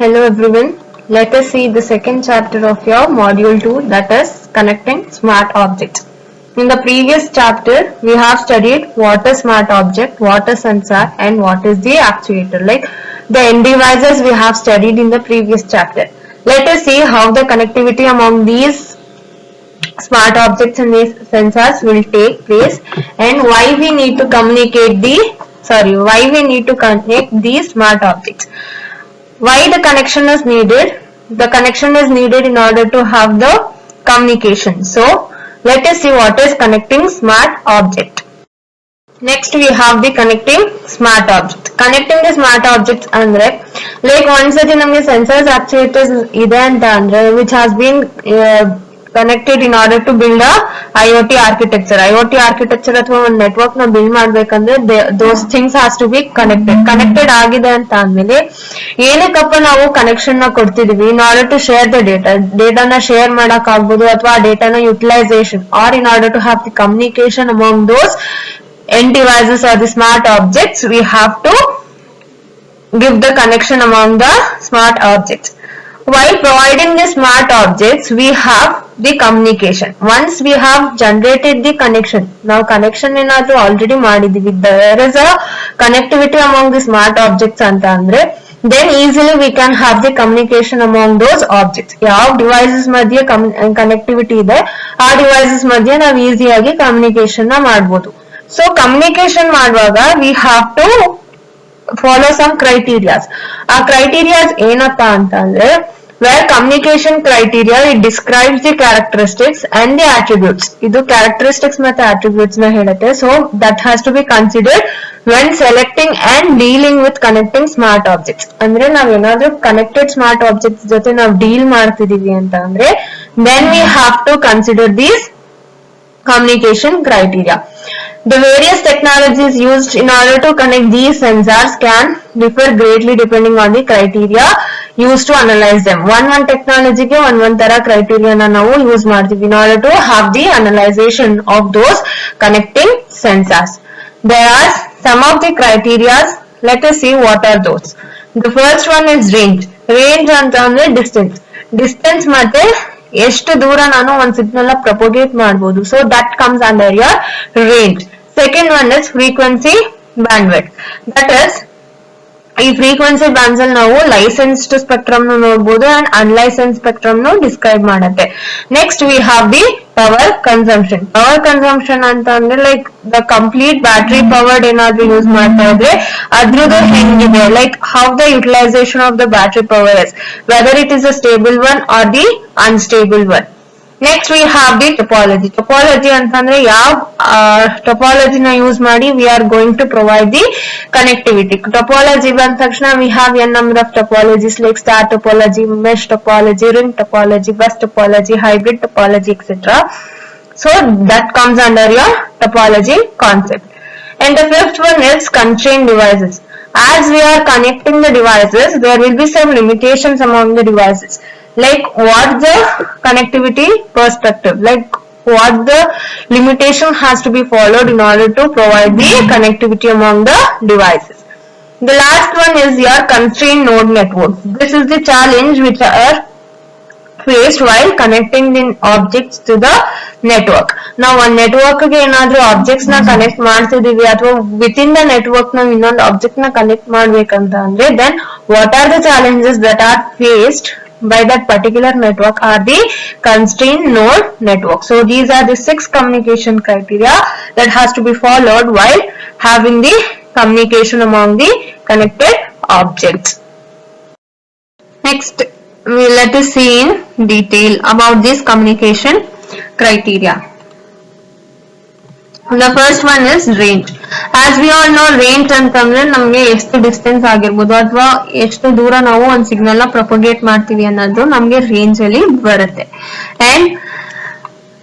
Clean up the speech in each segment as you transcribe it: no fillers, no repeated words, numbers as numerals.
Hello everyone. Let us see the second chapter of your module 2, that is connecting smart objects. In the previous chapter we have studied what is smart object, what is sensor and what is the actuator. Like the end devices we have studied in the previous chapter. Let us see how the connectivity among these smart objects and these sensors will take place and why we need to connect these smart objects. Why the connection is needed? The connection is needed in order to have the communication. So let us see what is connecting smart object. Next we have the connecting smart object. Connecting the smart objects andre like ಒಂದ್ಸತಿ ನಮಗೆ sensors actuators ಇದೆ ಅಂತ ಅಂದ್ರೆ which has been connected in order to build a IoT architecture. IoT architecture ಅಥವಾ ಒಂದು network ನ build ಮಾಡ್ಬೇಕಂದ್ರೆ those things has to be connected ಆಗಿದೆ ಅಂತ ಅಂದ್ಮೇಲೆ ಏನಕ್ಕಪ್ಪ ನಾವು ಕನೆಕ್ಷನ್ ನ ಕೊಡ್ತಿದೀವಿ in order to share the ಡೇಟಾನ ಶೇರ್ ಮಾಡಕ್ ಆಗ್ಬೋದು ಅಥವಾ ಡೇಟಾನ utilization or in order to have the communication among those end devices or the smart objects. We have to give the connection among the smart objects. While providing the smart objects, we have the communication. Once we have generated the connection, now connection enadru already ಮಾಡಿದೀವಿ, there is a connectivity among the smart objects ಅಂತ ಅಂದ್ರೆ then easily we can have the communication among those objects. ಯಾವ devices ಮಧ್ಯೆ connectivity ಇದೆ ಆ devices ಮಧ್ಯೆ ನಾವು ಈಸಿಯಾಗಿ communication ನ ಮಾಡಬಹುದು. So communication ಮಾಡುವಾಗ we have to follow some criteria. ಆ criterias ಏನಪ್ಪಾ ಅಂತ ಅಂದ್ರೆ where communication criteria it describes the characteristics and the attributes. ಇದು characteristics ಮತ್ತೆ attributes ನ ಹೇಳುತ್ತೆ. So that has to be considered when selecting and dealing with connecting smart objects. ಅಂದ್ರೆ ನಾವ್ ಏನಾದ್ರೂ connected smart objects ಜೊತೆ ನಾವ್ ಡೀಲ್ ಮಾಡ್ತಿದೀವಿ ಅಂತ ಅಂದ್ರೆ then we have to consider these communication criteria. The various technologies used in order to connect these sensors can differ greatly depending on the criteria used to analyze them. One technology ke one tara criteria na ನಾವು use ಮಾಡ್ತೀವಿ in order to have the analyzation of those connecting sensors. There are some of the criteria. Let us see what are those. The first one is range. Range ಅಂತ ಅಂದ್ರೆ distance ಮತ್ತೆ ಎಷ್ಟು ದೂರ ನಾನು ಒಂದು signal ನ propagate ಮಾಡಬಹುದು. So that comes under your range. Second one is frequency bandwidth. That is ಈ ಫ್ರೀಕ್ವೆನ್ಸಿ ಬ್ಯಾಂಡ್ಸ್ ಅಲ್ಲಿ ನಾವು ಲೈಸೆನ್ಸ್ಡ್ ಸ್ಪೆಕ್ಟ್ರಮ್ ನೋಡಬಹುದು ಅಂಡ್ ಅನ್ಲೈಸೆನ್ಸ್ ಸ್ಪೆಕ್ಟ್ರಮ್ ಡಿಸ್ಕ್ರೈಬ್ ಮಾಡುತ್ತೆ. Next we have the power consumption. Power consumption ಅಂತ ಅಂದ್ರೆ like the complete battery powered ಏನಾದ್ರೂ use ಮಾಡ್ತಾ ಇದ್ರೆ ಅದ್ರದ್ದು ಹೆಂಗಿದೆ, like how the utilisation of the battery power is, whether it is a stable one R the unstable one. Next we have the topology. Topology ಅಂತಂದ್ರೆ ಯಾವ topology ನ use ಮಾಡಿ we are going to provide the connectivity. Topology ಬಂದ ತಕ್ಷಣ we have n number of topologies like star topology, mesh topology, ring topology, bus topology, hybrid topology, etc. So that comes under your topology concept. And the fifth one is constrained devices. As we are connecting the devices, there will be some limitations among the devices. Like what the connectivity perspective, like what the limitation has to be followed in order to provide the connectivity among the devices. The last one is your constrained node network. This is the challenge which are faced while connecting the objects to the network. Now one network ಗೆ ಏನಾದ್ರೂ objects ನ connect ಮಾಡ್ತಿದೀವಿ ಅಥವಾ within the network ನ ಇನ್ನೊಂದು object ನ connect ಮಾಡ್ಬೇಕಂತ ಅಂದ್ರೆ then what are the challenges that are faced by that particular network are the constrained node network. So these are the 6 communication criteria that has to be followed while having the communication among the connected objects. Next, let us see in detail about this communication criteria. The first one is range. As we all know, range ಅಂತಂದ್ರೆ ನಮಗೆ ಎಷ್ಟು distance ಆಗಿರ್ಬೋದು ಅಥವಾ ಎಷ್ಟು ದೂರ ನಾವು ಒಂದು signal ನ ಪ್ರೊಪಗೇಟ್ ಮಾಡ್ತೀವಿ ಅನ್ನೋದು ನಮಗೆ ರೇಂಜ್ ಅಲ್ಲಿ ಬರುತ್ತೆ. And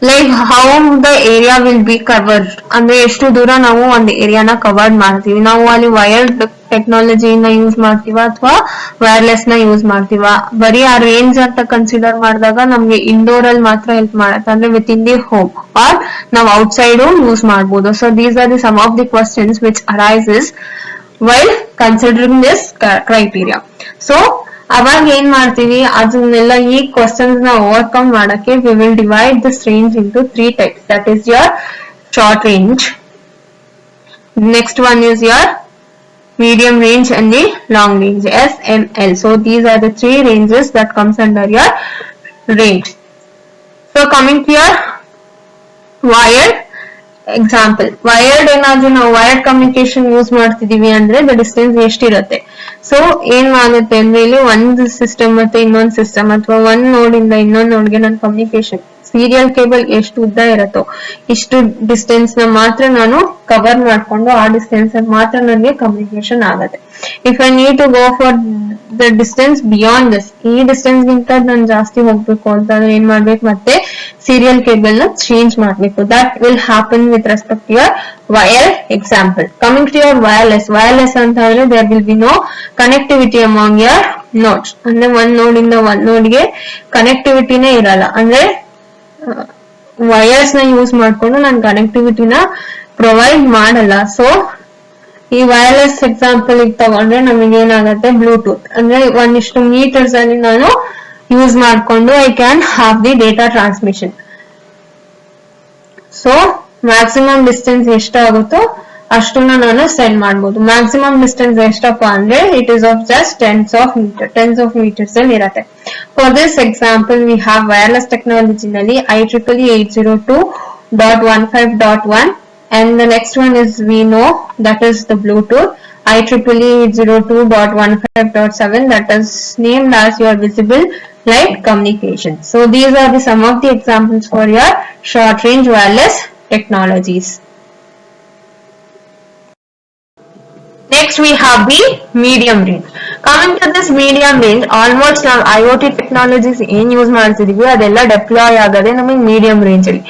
like how the area will be covered ಅಂದ್ರೆ ಎಷ್ಟು ದೂರ ನಾವು ಒಂದು ಏರಿಯಾನ ಕವರ್ಡ್ ಮಾಡ್ತೀವಿ. ನಾವು ಅಲ್ಲಿ ವೈರ್ಡ್ ಟೆಕ್ನಾಲಜಿನ ಯೂಸ್ ಮಾಡ್ತೀವ ಅಥವಾ ವೈರ್ಲೆಸ್ ನ ಯೂಸ್ ಮಾಡ್ತೀವ. ಬರೀ ಆ ರೇಂಜ್ ಅಂತ ಕನ್ಸಿಡರ್ ಮಾಡಿದಾಗ ನಮ್ಗೆ ಇಂಡೋರ್ ಅಲ್ಲಿ ಮಾತ್ರ ಹೆಲ್ಪ್ ಮಾಡುತ್ತೆ, ಅಂದ್ರೆ within the home or ನಾವು ಔಟ್ಸೈಡ್ ಯೂಸ್ ಮಾಡಬಹುದು. So these are the some of the questions which arises while considering this criteria. So ಅವಾಗ ಏನ್ ಮಾಡ್ತೀವಿ ಅದನ್ನೆಲ್ಲ ಈ ಕ್ವಶನ್ಸ್ ನ ಓವರ್ಕಮ್ ಮಾಡಕ್ಕೆ we will divide this range into 3 types. That is your short range, next one is your medium range and the long range, SML. So these are the 3 ranges that comes under your range. So coming to your wired example, wired ಏನಾದ್ರೂ ನಾವು wired communication use ಮಾಡ್ತಿದೀವಿ ಅಂದ್ರೆ the distance ಎಷ್ಟಿರುತ್ತೆ. So ಏನ್ ಆಗುತ್ತೆ ಅಂದ್ರೆ ಇಲ್ಲಿ ಒಂದು ಸಿಸ್ಟಮ್ ಮತ್ತೆ ಇನ್ನೊಂದು ಸಿಸ್ಟಮ್ ಅಥವಾ ಒಂದ್ ನೋಡ್ ಇಂದ ಇನ್ನೊಂದ್ ನೋಡ್ಗೆ ನಾನು ಕಮ್ಯುನಿಕೇಶನ್ ಸೀರಿಯಲ್ ಕೇಬಲ್ ಎಷ್ಟು ಉದ್ದ ಇರತ್ತೋ ಇಷ್ಟು ಡಿಸ್ಟೆನ್ಸ್ ನ ಮಾತ್ರ ನಾನು ಕವರ್ ಮಾಡ್ಕೊಂಡು ಆ ಡಿಸ್ಟೆನ್ಸ್ ಮಾತ್ರ ನನಗೆ ಕಮ್ಯುನಿಕೇಶನ್ ಆಗತ್ತೆ. If I need to go for the distance beyond this, ಈ ಡಿಸ್ಟೆನ್ಸ್ ಗಿಂತ ನಾನು ಜಾಸ್ತಿ ಹೋಗ್ಬೇಕು ಅಂತಂದ್ರೆ ಏನ್ ಮಾಡ್ಬೇಕು, ಮತ್ತೆ ಸೀರಿಯಲ್ ಕೇಬಲ್ ನ ಚೇಂಜ್ ಮಾಡ್ಬೇಕು. That will happen with respect to your wire example. Coming to your wireless ಅಂತ ಹೇಳಿದ್ರೆ there will be no connectivity among your nodes. ಅಂದ್ರೆ ಒಂದ್ ನೋಡ್ ಇಂದ ಒಂದ್ ನೋಡ್ಗೆ ಕನೆಕ್ಟಿವಿಟಿನೇ ಇರಲ್ಲ. ಅಂದ್ರೆ ವೈರ್ಸ್ ನ ಯೂಸ್ ಮಾಡ್ಕೊಂಡು ನಾನು ಕನೆಕ್ಟಿವಿಟಿನ ಪ್ರೊವೈಡ್ ಮಾಡಲ್ಲ. ಸೊ ಈ ವೈರ್ಲೆಸ್ ಎಕ್ಸಾಂಪಲ್ ತಗೊಂಡ್ರೆ ನಮಗೆ ಏನಾಗುತ್ತೆ, ಬ್ಲೂಟೂತ್ ಅಂದ್ರೆ ಒಂದಿಷ್ಟು ಮೀಟರ್ಸ್ ಅಲ್ಲಿ ನಾನು ಯೂಸ್ ಮಾಡ್ಕೊಂಡು I can have the data transmission. So maximum distance ಎಷ್ಟಾಗುತ್ತೋ ಅಷ್ಟನ್ನ ನಾನು ಸೆಂಡ್ ಮಾಡಬಹುದು. ಮ್ಯಾಕ್ಸಿಮಮ್ ಡಿಸ್ಟೆನ್ಸ್ ಎಷ್ಟಪ್ಪ ಅಂದ್ರೆ it is of just tens of meters ಅಲ್ಲಿ ಇರತ್ತೆ. For this example we have wireless technology ನಲ್ಲಿ IEEE 802.15.1 and the next one is we know that is the Bluetooth IEEE 802.15.7 that is named as your visible light communication. So these are the some of the examples for your short range wireless technologies. Next we have the medium range. Coming to this medium range, almost ನಾವು IoT technologies ಏನ್ use ಮಾಡ್ತಿದೀವಿ ಅದೆಲ್ಲ deploy ಆಗದೆ ನಮಗೆ medium range ಅಲ್ಲಿ.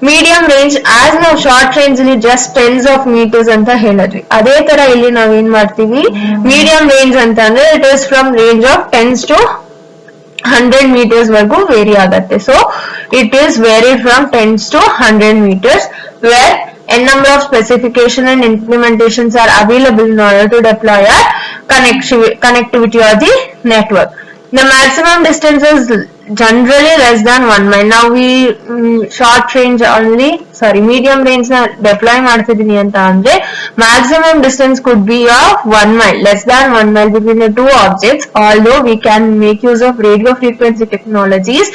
Medium range as ನಾವು short range ಅಲ್ಲಿ just tens of metres ಅಂತ ಹೇಳಿದ್ವಿ, ಅದೇ ತರ ಇಲ್ಲಿ ನಾವ್ ಏನ್ ಮಾಡ್ತೀವಿ, ಮೀಡಿಯಂ ರೇಂಜ್ ಅಂತ ಅಂದ್ರೆ it is from range of 10 to 100 meters ವರೆಗೂ ವೇರಿ ಆಗತ್ತೆ. So it is vary from 10 to 100 meters where a number of specification and implementations are available in order to deploy a connectivity of the network. The maximum distance is generally less than 1 mile. Now we medium range na deploy ಮಾಡ್ತಿದೀನಿ ಅಂತ ಅಂದ್ರೆ maximum distance could be of 1 mile, less than 1 mile between the two objects. Although we can make use of radio frequency technologies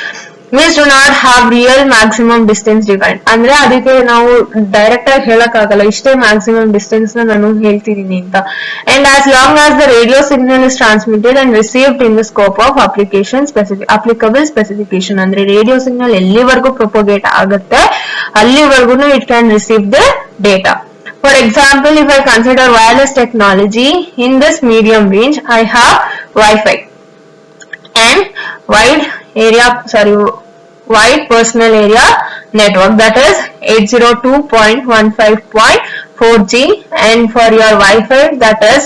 which do not have real maximum distance defined. ಅಂದ್ರೆ ಅದಕ್ಕೆ ನಾವು direct ಆಗಿ ಹೇಳಕ್ ಆಗಲ್ಲ ಇಷ್ಟೇ maximum distance ನ ನಾನು ಹೇಳ್ತಿದೀನಿ ಅಂತ. And as long as the radio signal is transmitted and received in the scope of applicable specification, ಅಂದ್ರೆ ರೇಡಿಯೋ ಸಿಗ್ನಲ್ ಎಲ್ಲಿವರೆಗೂ ಪ್ರೊಪೋಗೇಟ್ ಆಗುತ್ತೆ ಅಲ್ಲಿವರೆಗೂ it can receive the data. For example, if I consider wireless technology in this medium range, I have Wi-Fi and wide personal area network, that is 802.15.4G, and for your Wi-Fi that is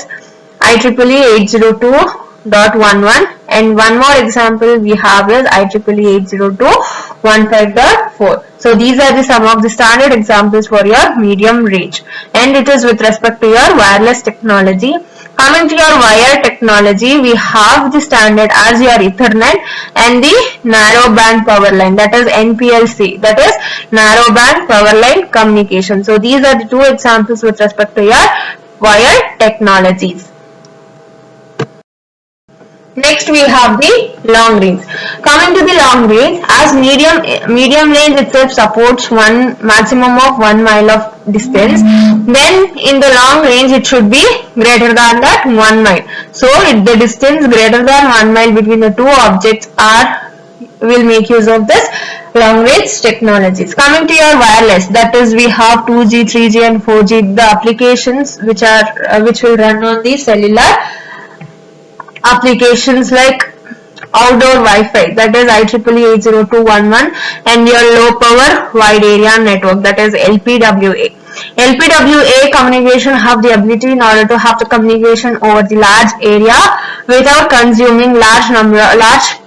IEEE 802.11, and one more example we have is IEEE 802.15.4. So these are the some of the standard examples for your medium range, and it is with respect to your wireless technology. Coming to your wire technology, we have the standard as your Ethernet and the narrowband power line, that is NPLC, that is narrowband power line communication. So these are the two examples with respect to your wire technologies. Next we have the long range. Coming to the long range, as medium range itself supports one maximum of 1 mile of distance, then in the long range it should be greater than that 1 mile. So if the distance greater than 1 mile between the two objects will make use of this long range technologies. Coming to your wireless, that is we have 2G, 3G and 4G, the applications which will run on the cellular applications like outdoor Wi-Fi, that is IEEE 802.11, and your low power wide area network, that is LPWA. LPWA communication have the ability in order to have the communication over the large area without consuming large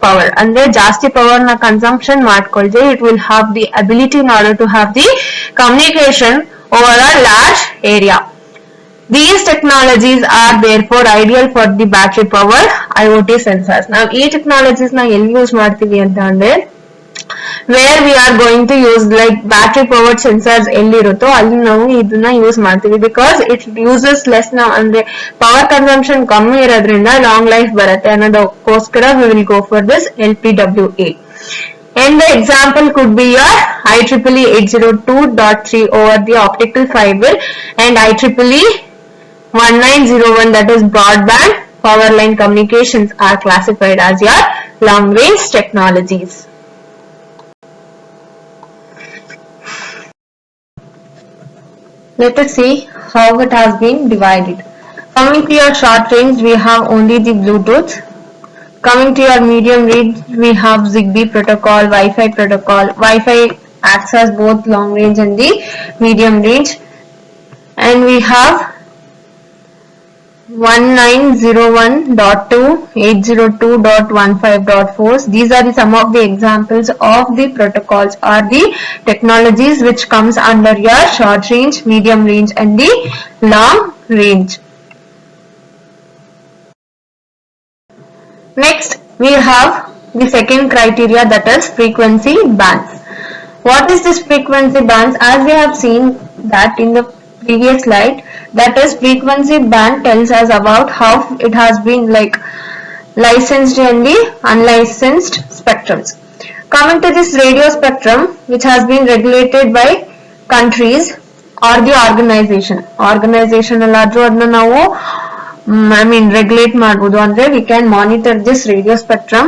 power. Andre ಜಾಸ್ತಿ power na consumption ಮಾಡ್ಕೊಳ್ದೆ it will have the ability in order to have the communication over a large area. These technologies are therefore ideal for the battery powered IoT sensors. Now ಈ technologies ನ ಎಲ್ಲಿ use ಮಾಡ್ತೀವಿ ಅಂತ ಅಂದ್ರೆ where we are going to use like battery powered sensors ಎಲ್ಲಿರುತ್ತೋ ಅಲ್ಲಿ ನಾವು ಇದನ್ನ use ಮಾಡ್ತೀವಿ because it uses less now ಅಂದ್ರೆ power consumption ಕಮ್ಮಿ ಇರೋದ್ರಿಂದ long life ಬರುತ್ತೆ ಅನ್ನೋದಕ್ಕೋಸ್ಕರ we will go for this LPWA. And the example could be your IEEE 802.3 over the optical fiber and IEEE 1901, that is broadband power line communications, are classified as your long range technologies. Let us see how it has been divided. Coming to your short range, we have only the Bluetooth. Coming to your medium range, we have Zigbee protocol, Wi-Fi protocol. Wi-Fi acts as both long range and the medium range. And we have 1901.2, 802.15.4. These are some of the examples of the protocols or the technologies which comes under your short range, medium range and the long range. Next, we have the second criteria, that is frequency bands. What is this frequency bands? As we have seen that in the previous slide, that is frequency band tells us about how it has been like licensed and the unlicensed spectrums. Coming to this radio spectrum, which has been regulated by countries or the organization alladru adna ನಾವು regulate ಮಾಡಬಹುದು ಅಂದ್ರೆ we can monitor this radio spectrum.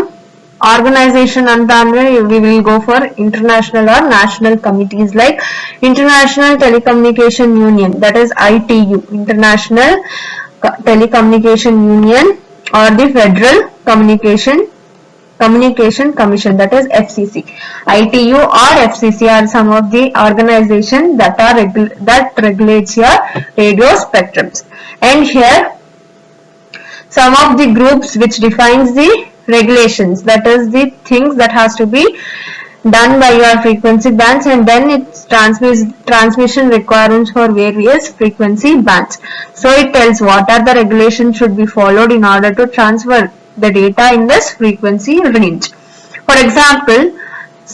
Organization anta andre we will go for international or national committees like International Telecommunication Union, that is ITU, International Telecommunication Union, or the Federal Communication Commission, that is FCC. ITU or FCC are some of the organizations that are that regulates your radio spectrums. And here some of the groups which defines the regulations, that is the things that has to be done by your frequency bands, and then its transmission requirements for various frequency bands. So it tells what are the regulations should be followed in order to transfer the data in this frequency range. For example,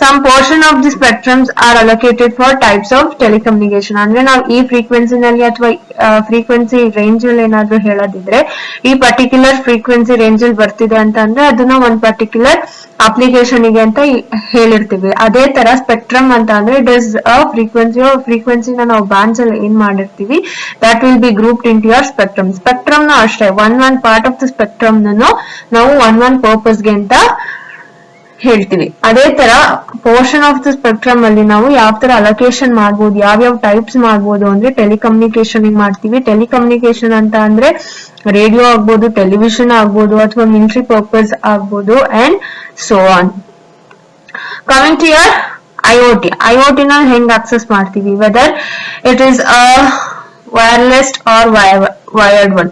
some portion of the spectrums are allocated for types of telecommunication. ಅಂದ್ರೆ ನಾವು ಈ frequency ನಲ್ಲಿ ಅಥವಾ frequency range ಅಲ್ಲಿ ಏನಾದರೂ ಹೇಳೋದಿದ್ರೆ ಈ particular frequency range ಅಲ್ಲಿ ಬರ್ತಿದೆ ಅಂತ ಅಂದ್ರೆ ಅದನ್ನ ಒಂದು particular application ಗೆ ಅಂತ ಹೇಳಿರ್ತೀವಿ. ಅದೇ ತರ ಸ್ಪೆಕ್ಟ್ರಮ್ ಅಂತ ಅಂದ್ರೆ it is a frequency ನ ನಾವು bands ಅಲ್ಲಿ ಏನ್ ಮಾಡಿರ್ತೀವಿ that will be grouped into your spectrum. Spectrum ನ ಅಷ್ಟೇ one part of the spectrum ನಾವು one purpose ಗೆ ಅಂತ ಹೇಳ್ತೀವಿ. ಅದೇ ತರ ಪೋರ್ಷನ್ ಆಫ್ ದ ಸ್ಪೆಕ್ಟ್ರಮ್ ಅಲ್ಲಿ ನಾವು ಯಾವ ತರ ಅಲೋಕೇಶನ್ ಮಾಡಬಹುದು, ಯಾವ ಟೈಪ್ಸ್ ಮಾಡಬಹುದು ಅಂದ್ರೆ ಟೆಲಿಕಮ್ಯುನಿಕೇಶನ್ ಮಾಡ್ತೀವಿ. ಟೆಲಿಕಮ್ಯುನಿಕೇಶನ್ ಅಂತ ಅಂದ್ರೆ ರೇಡಿಯೋ ಆಗ್ಬೋದು, ಟೆಲಿವಿಷನ್ ಆಗ್ಬೋದು, ಅಥವಾ ಮಿಲಿಟರಿ ಪರ್ಪಸ್ ಆಗ್ಬೋದು, and so on. Coming to your IoT ನ ಹೆಂಗ್ ಆಕ್ಸೆಸ್ ಮಾಡ್ತೀವಿ, whether it is a wireless or wired one.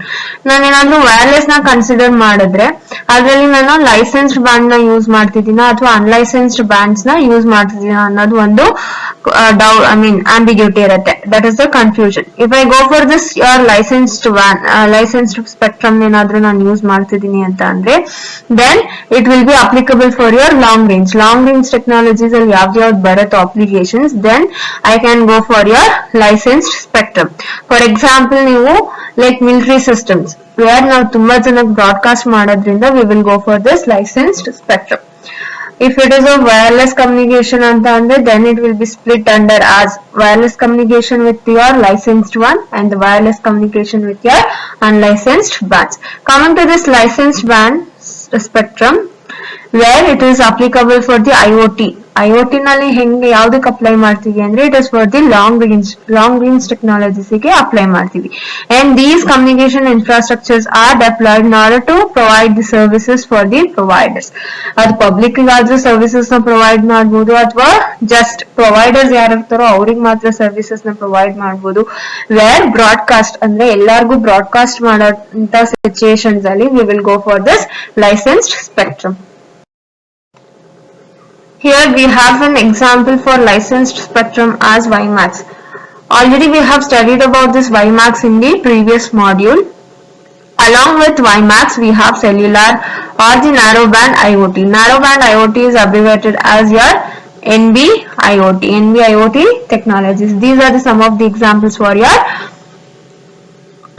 ನಾನೇನಾದ್ರೂ ವೈರ್ಲೆಸ್ ನ ಕನ್ಸಿಡರ್ ಮಾಡಿದ್ರೆ ಅದರಲ್ಲಿ ನಾನು ಲೈಸೆನ್ಸ್ಡ್ ಬ್ಯಾಂಡ್ ನ ಯೂಸ್ ಮಾಡ್ತಿದ್ದೀನ ಅಥವಾ ಅನ್ಲೈಸೆನ್ಸ್ಡ್ ಬ್ಯಾಂಡ್ಸ್ ನ ಯೂಸ್ ಮಾಡ್ತಿದ್ದೀನ ಅನ್ನೋದು ಒಂದು ಆಂಬಿಗ್ಯೂಟಿ ಇರುತ್ತೆ. That is the confusion. If I go for this your licensed spectrum ಏನಾದ್ರೂ ನಾನು ಯೂಸ್ ಮಾಡ್ತಿದ್ದೀನಿ ಅಂತ ಅಂದ್ರೆ then it will be applicable for your long range technologies ಅಲ್ಲಿ ಯಾವ್ದು ಬರುತ್ತೋ applications, then I can go for your licensed spectrum. For example ನೀವು like military systems where ನಾವು ತುಂಬಾ ಜನಕ್ಕೆ ಬ್ರಾಡ್ಕಾಸ್ಟ್ ಮಾಡೋದ್ರಿಂದ we will go for this licensed spectrum. If it is a wireless communication anta andre then it will be split under as wireless communication with your licensed one and the wireless communication with your unlicensed bands. Coming to this licensed band spectrum where it is applicable for the IoT ನಲ್ಲಿ ಹೆಂಗೆ ಯಾವ್ದಕ್ಕೆ apply ಮಾಡ್ತೀವಿ ಅಂದ್ರೆ it is for the long range technologies ಗೆ apply ಮಾಡ್ತೀವಿ. And these communication infrastructures are deployed in order to provide the services for the providers. ಅದು public ಗಾದ್ರೂ services ನ ಪ್ರೊವೈಡ್ ಮಾಡಬಹುದು ಅಥವಾ ಜಸ್ಟ್ ಪ್ರೊವೈಡರ್ಸ್ ಯಾರು ಇರ್ತಾರೋ ಅವ್ರಿಗೆ ಮಾತ್ರ ಸರ್ವಿಸಸ್ ನ ಪ್ರೊವೈಡ್ ಮಾಡಬಹುದು. ವೇರ್ ಬ್ರಾಡ್ಕಾಸ್ಟ್ ಅಂದ್ರೆ ಎಲ್ಲಾರ್ಗು ಬ್ರಾಡ್ಕಾಸ್ಟ್ ಮಾಡೋಂತ ಸಿಚುಯೇಷನ್ಸ್ ಅಲ್ಲಿ we will go for this licensed spectrum. Here we have an example for licensed spectrum as WiMAX. Already we have studied about this WiMAX in the previous module. Along with WiMAX, we have cellular or the narrowband IoT. Narrowband IoT is abbreviated as your NB-IoT technologies. These are some of the examples for your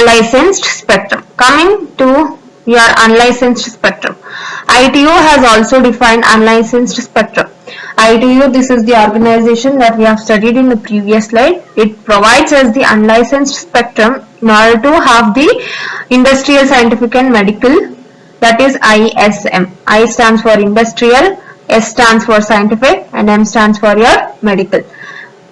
licensed spectrum. Coming to your unlicensed spectrum. ITU has also defined unlicensed spectrum. ITU, this is the organization that we have studied in the previous slide. It provides us the unlicensed spectrum in order to have the industrial, scientific and medical, that is ISM. I stands for industrial, S stands for scientific and M stands for your medical.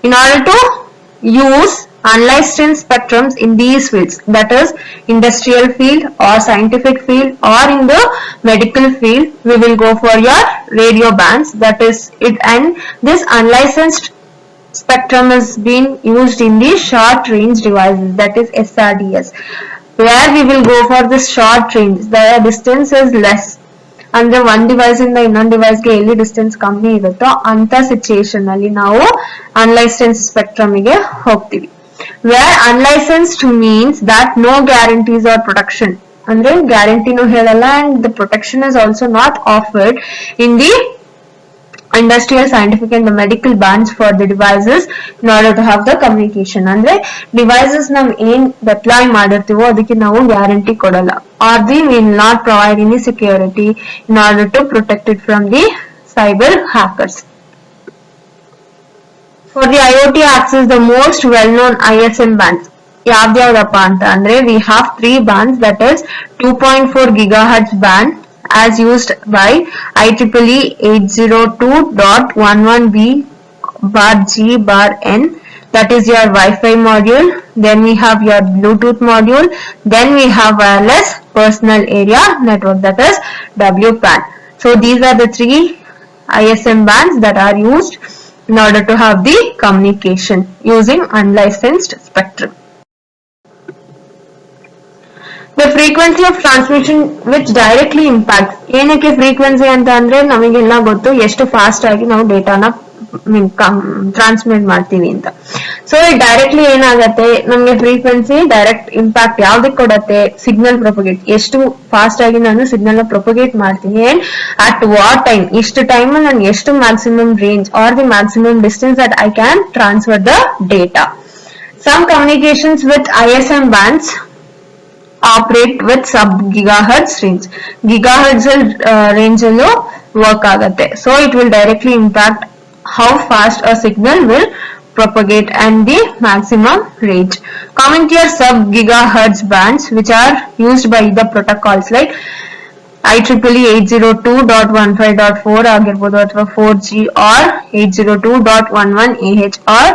In order to use unlicensed spectrums in these fields, that is industrial field or scientific field or in the medical field, we will go for your radio bands, that is it, and this unlicensed spectrum is being used in the short range devices, that is SRDS, where we will go for this short range. The distance is less ಅಂದ್ರೆ one device ಇಂದ ಇನ್ನೊಂದು device ಗೆ ಎಲ್ಲಿ distance ಕಮ್ಮಿ ಇರುತ್ತೋ ಅಂತ situation ಅಲ್ಲಿ ನಾವು ಅನ್ಲೈಸೆನ್ಸ್ಡ್ ಸ್ಪೆಕ್ಟ್ರಮ್ ಗೆ ಹೋಗ್ತೀವಿ. Where unlicensed means that no guarantees or protection, ಅಂದ್ರೆ ಗ್ಯಾರಂಟಿನೂ ಹೇಳಲ್ಲ and the protection is also not offered in the industrial, scientific and the medical bands for the devices in order to have the communication. ಅಂದ್ರೆ devices ನಾವು ಏನ್ deploy ಮಾಡಿರ್ತೀವೋ ಅದಕ್ಕೆ ನಾವು guarantee ಕೊಡಲ್ಲ, or they will not provide any security in order to protect it from the cyber hackers. For the IoT access, the most well-known ISM bands ಯಾವ್ದ್ಯಾವ್ದಪ್ಪ ಅಂತ ಅಂದ್ರೆ we have 3 bands, that is 2.4 GHz band as used by IEEE 802.11b/G/N, that is your Wi-Fi module. Then we have your Bluetooth module. Then we have wireless personal area network, that is WPAN. So these are the 3 ISM bands that are used in order to have the communication using unlicensed spectrum. The frequency of transmission which directly impacts, ಏನಕ್ಕೆ frequency ಅಂತ ಅಂದ್ರೆ ನಮಗೆಲ್ಲ ಗೊತ್ತು ಎಷ್ಟು fast ಆಗಿ ನಾವು ಡೇಟಾನ transmit ಮಾಡ್ತೀವಿ ಅಂತ. ಸೊ ಡೈರೆಕ್ಟ್ಲಿ ಏನಾಗತ್ತೆ, ನಮಗೆ ಫ್ರೀಕ್ವೆನ್ಸಿ ಡೈರೆಕ್ಟ್ ಇಂಪ್ಯಾಕ್ಟ್ ಯಾವ್ದಕ್ಕೆ ಕೊಡತ್ತೆ, ಸಿಗ್ನಲ್ ಪ್ರೊಪಗೇಟ್, ಎಷ್ಟು ಫಾಸ್ಟ್ ಆಗಿ ನಾನು ಸಿಗ್ನಲ್ ನ ಪ್ರೊಪಗೇಟ್ ಮಾಡ್ತೀನಿ ಅಂಡ್ ಅಟ್ ವಾಟ್ ಟೈಮ್, ಇಷ್ಟು ಟೈಮ್ ನಾನು ಎಷ್ಟು maximum range or the maximum distance that I can transfer the data. Some communications with ISM bands operate with sub gigahertz range. Gigahertz range allo work agate, so it will directly impact how fast a signal will propagate and the maximum range. Coming to your sub gigahertz bands, which are used by the protocols like IEEE 802.15.4 ಆಗಿರಬಹುದು ಅಥವಾ 4G or 802.11ah or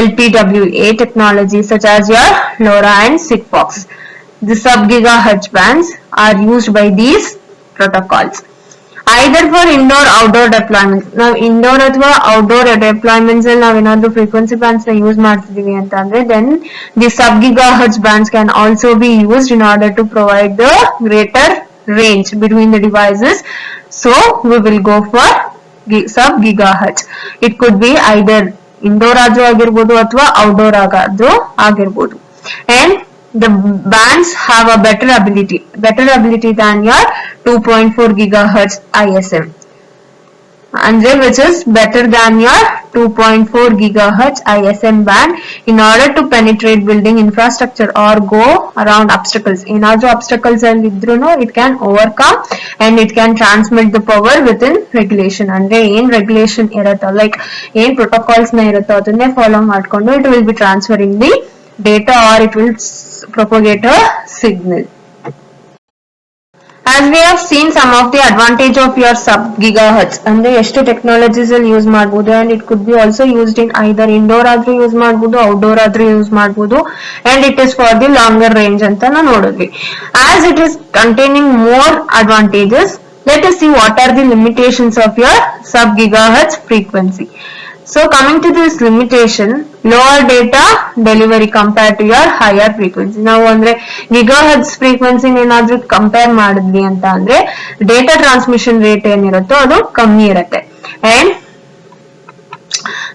LPWA technologies such as your LoRa and Sigfox. The sub gigahertz bands are used by these protocols either for indoor outdoor deployments. Now indoor ಅಥವಾ outdoor deployments ಅಲ್ಲಿ ನಾವು ಏನಾದ್ರು frequency bands ನ use ಮಾಡ್ತಿದೀವಿ ಅಂತ ಅಂದ್ರೆ then the sub gigahertz bands can also be used in order to provide the greater range between the devices. So we will go for sub gigahertz. It could be either indoor ಆದ್ರೂ ಆಗಿರ್ಬೋದು ಅಥವಾ outdoor ಆದ್ರೂ ಆಗಿರ್ಬೋದು. And the bands have a better ability than your 2.4 gigahertz ISM, and which is better than your 2.4 gigahertz ISM band in order to penetrate building infrastructure or go around obstacles. ಏನಾದ್ರೂ obstacles ಅಲ್ಲಿ ಇದ್ರೂನು it can overcome and it can transmit the power within regulation. ಅಂದ್ರೆ ಏನ್ regulation ಇರುತ್ತೋ, like ಏನ್ protocols ನ ಇರುತ್ತೋ ಅದನ್ನೇ follow ಮಾಡ್ಕೊಂಡು it will be transferring the data or it will propagate a signal. As we have seen some of the advantage of your sub gigahertz, ಅಂದ್ರೆ ಎಷ್ಟು ಟೆಕ್ನಾಲಜೀಸ್ ಅಲ್ಲಿ ಯೂಸ್ ಮಾಡಬಹುದು, and it could be also used in either indoor ಆದ್ರೂ use ಮಾಡಬಹುದು, outdoor ಆದ್ರೂ use ಮಾಡಬಹುದು, and it is for the longer range ಅಂತ ನಾವು ನೋಡಿದ್ವಿ. As it is containing more advantages, let us see what are the limitations of your sub gigahertz frequency. So coming to this limitation, lower data delivery compared to your higher frequency. ನಾವು ಅಂದ್ರೆ gigahertz frequency ಏನಾದ್ರೂ compare ಮಾಡಿದ್ವಿ ಅಂತ ಅಂದ್ರೆ data transmission rate ಏನಿರುತ್ತೋ ಅದು ಕಮ್ಮಿ ಇರುತ್ತೆ. And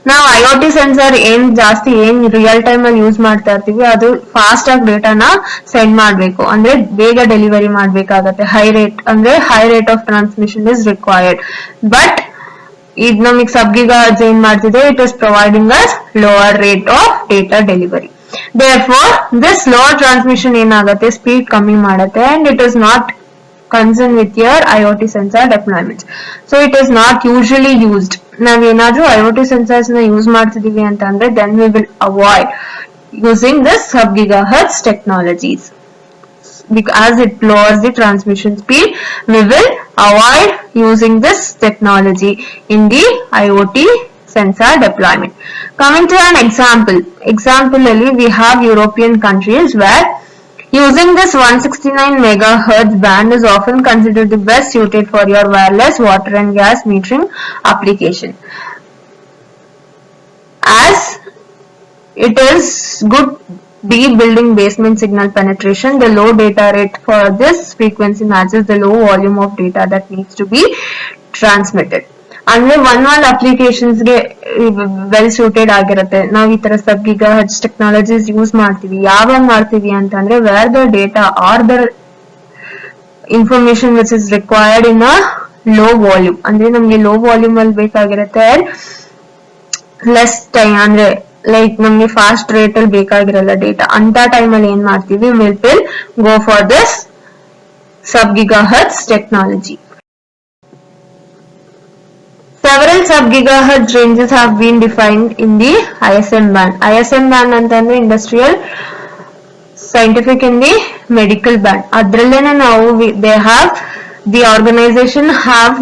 ನಾವು IoT ಸೆನ್ಸರ್ ಏನ್ ಜಾಸ್ತಿ ಏನ್ ರಿಯಲ್ ಟೈಮ್ ಅಲ್ಲಿ ಯೂಸ್ ಮಾಡ್ತಾ ಇರ್ತೀವಿ ಅದು ಫಾಸ್ಟ್ ಆಗಿ ಡೇಟಾನ ಸೆಂಡ್ ಮಾಡ್ಬೇಕು ಅಂದ್ರೆ ಬೇಗ ಡೆಲಿವರಿ ಮಾಡ್ಬೇಕಾಗತ್ತೆ. High rate of transmission is required. But ಇದು ನಮಗೆ ಸಬ್ ಗಿಗಾಹರ್ಟ್ಜ್ ಏನ್ ಮಾಡ್ತಿದೆ, it is providing us lower rate of data delivery. Therefore, this lower transmission ಏನಾಗುತ್ತೆ, ಸ್ಪೀಡ್ ಕಮ್ಮಿ ಮಾಡುತ್ತೆ and it is not concerned with your IoT sensor deployments. So it is not usually used. ನಾವು ಏನಾದ್ರೂ IoT sensors ನ use ಮಾಡ್ತಿದೀವಿ ಅಂತ ಅಂದ್ರೆ then we will avoid using this sub gigahertz technologies. As it lowers the transmission speed, we will avoid using this technology in the IoT sensor deployment. Coming to an example, we have European countries where using this 169 megahertz band is often considered the best suited for your wireless water and gas metering application. As it is good deep building basement signal penetration, the low data rate for this frequency matches the low volume of data that needs to be transmitted. ಅಂದ್ರೆ one applications ಗೆ well suited ಆಗಿರುತ್ತೆ. ನಾವು ಈ ತರ ಸಬ್ gigahertz technologies use ಮಾಡ್ತೀವಿ. ಯಾವಾಗ ಮಾಡ್ತೀವಿ ಅಂತಂದ್ರೆ where the data or the information which is required in a low volume, ಅಂದ್ರೆ ನಮ್ಗೆ ಲೋ ವಾಲ್ಯೂಮ್ ಅಲ್ಲಿ ಬೇಕಾಗಿರುತ್ತೆ. ಲೆಸ್ ಟೈಮ್ ಅಂದ್ರೆ ಲೈಕ್ ನಮ್ಗೆ ಫಾಸ್ಟ್ ರೇಟ್ ಅಲ್ಲಿ ಬೇಕಾಗಿರಲ್ಲ ಡೇಟಾ, ಅಂತ ಟೈಮ್ ಅಲ್ಲಿ ಏನ್ ಮಾಡ್ತೀವಿ, will go for this sub gigahertz technology. Several sub-gigahertz ranges have been defined in the ISM band. ISM band ಅಂತಂದ್ರೆ industrial, scientific and the medical band. ಅದ್ರಲ್ಲೇನೆ ನಾವು the organization have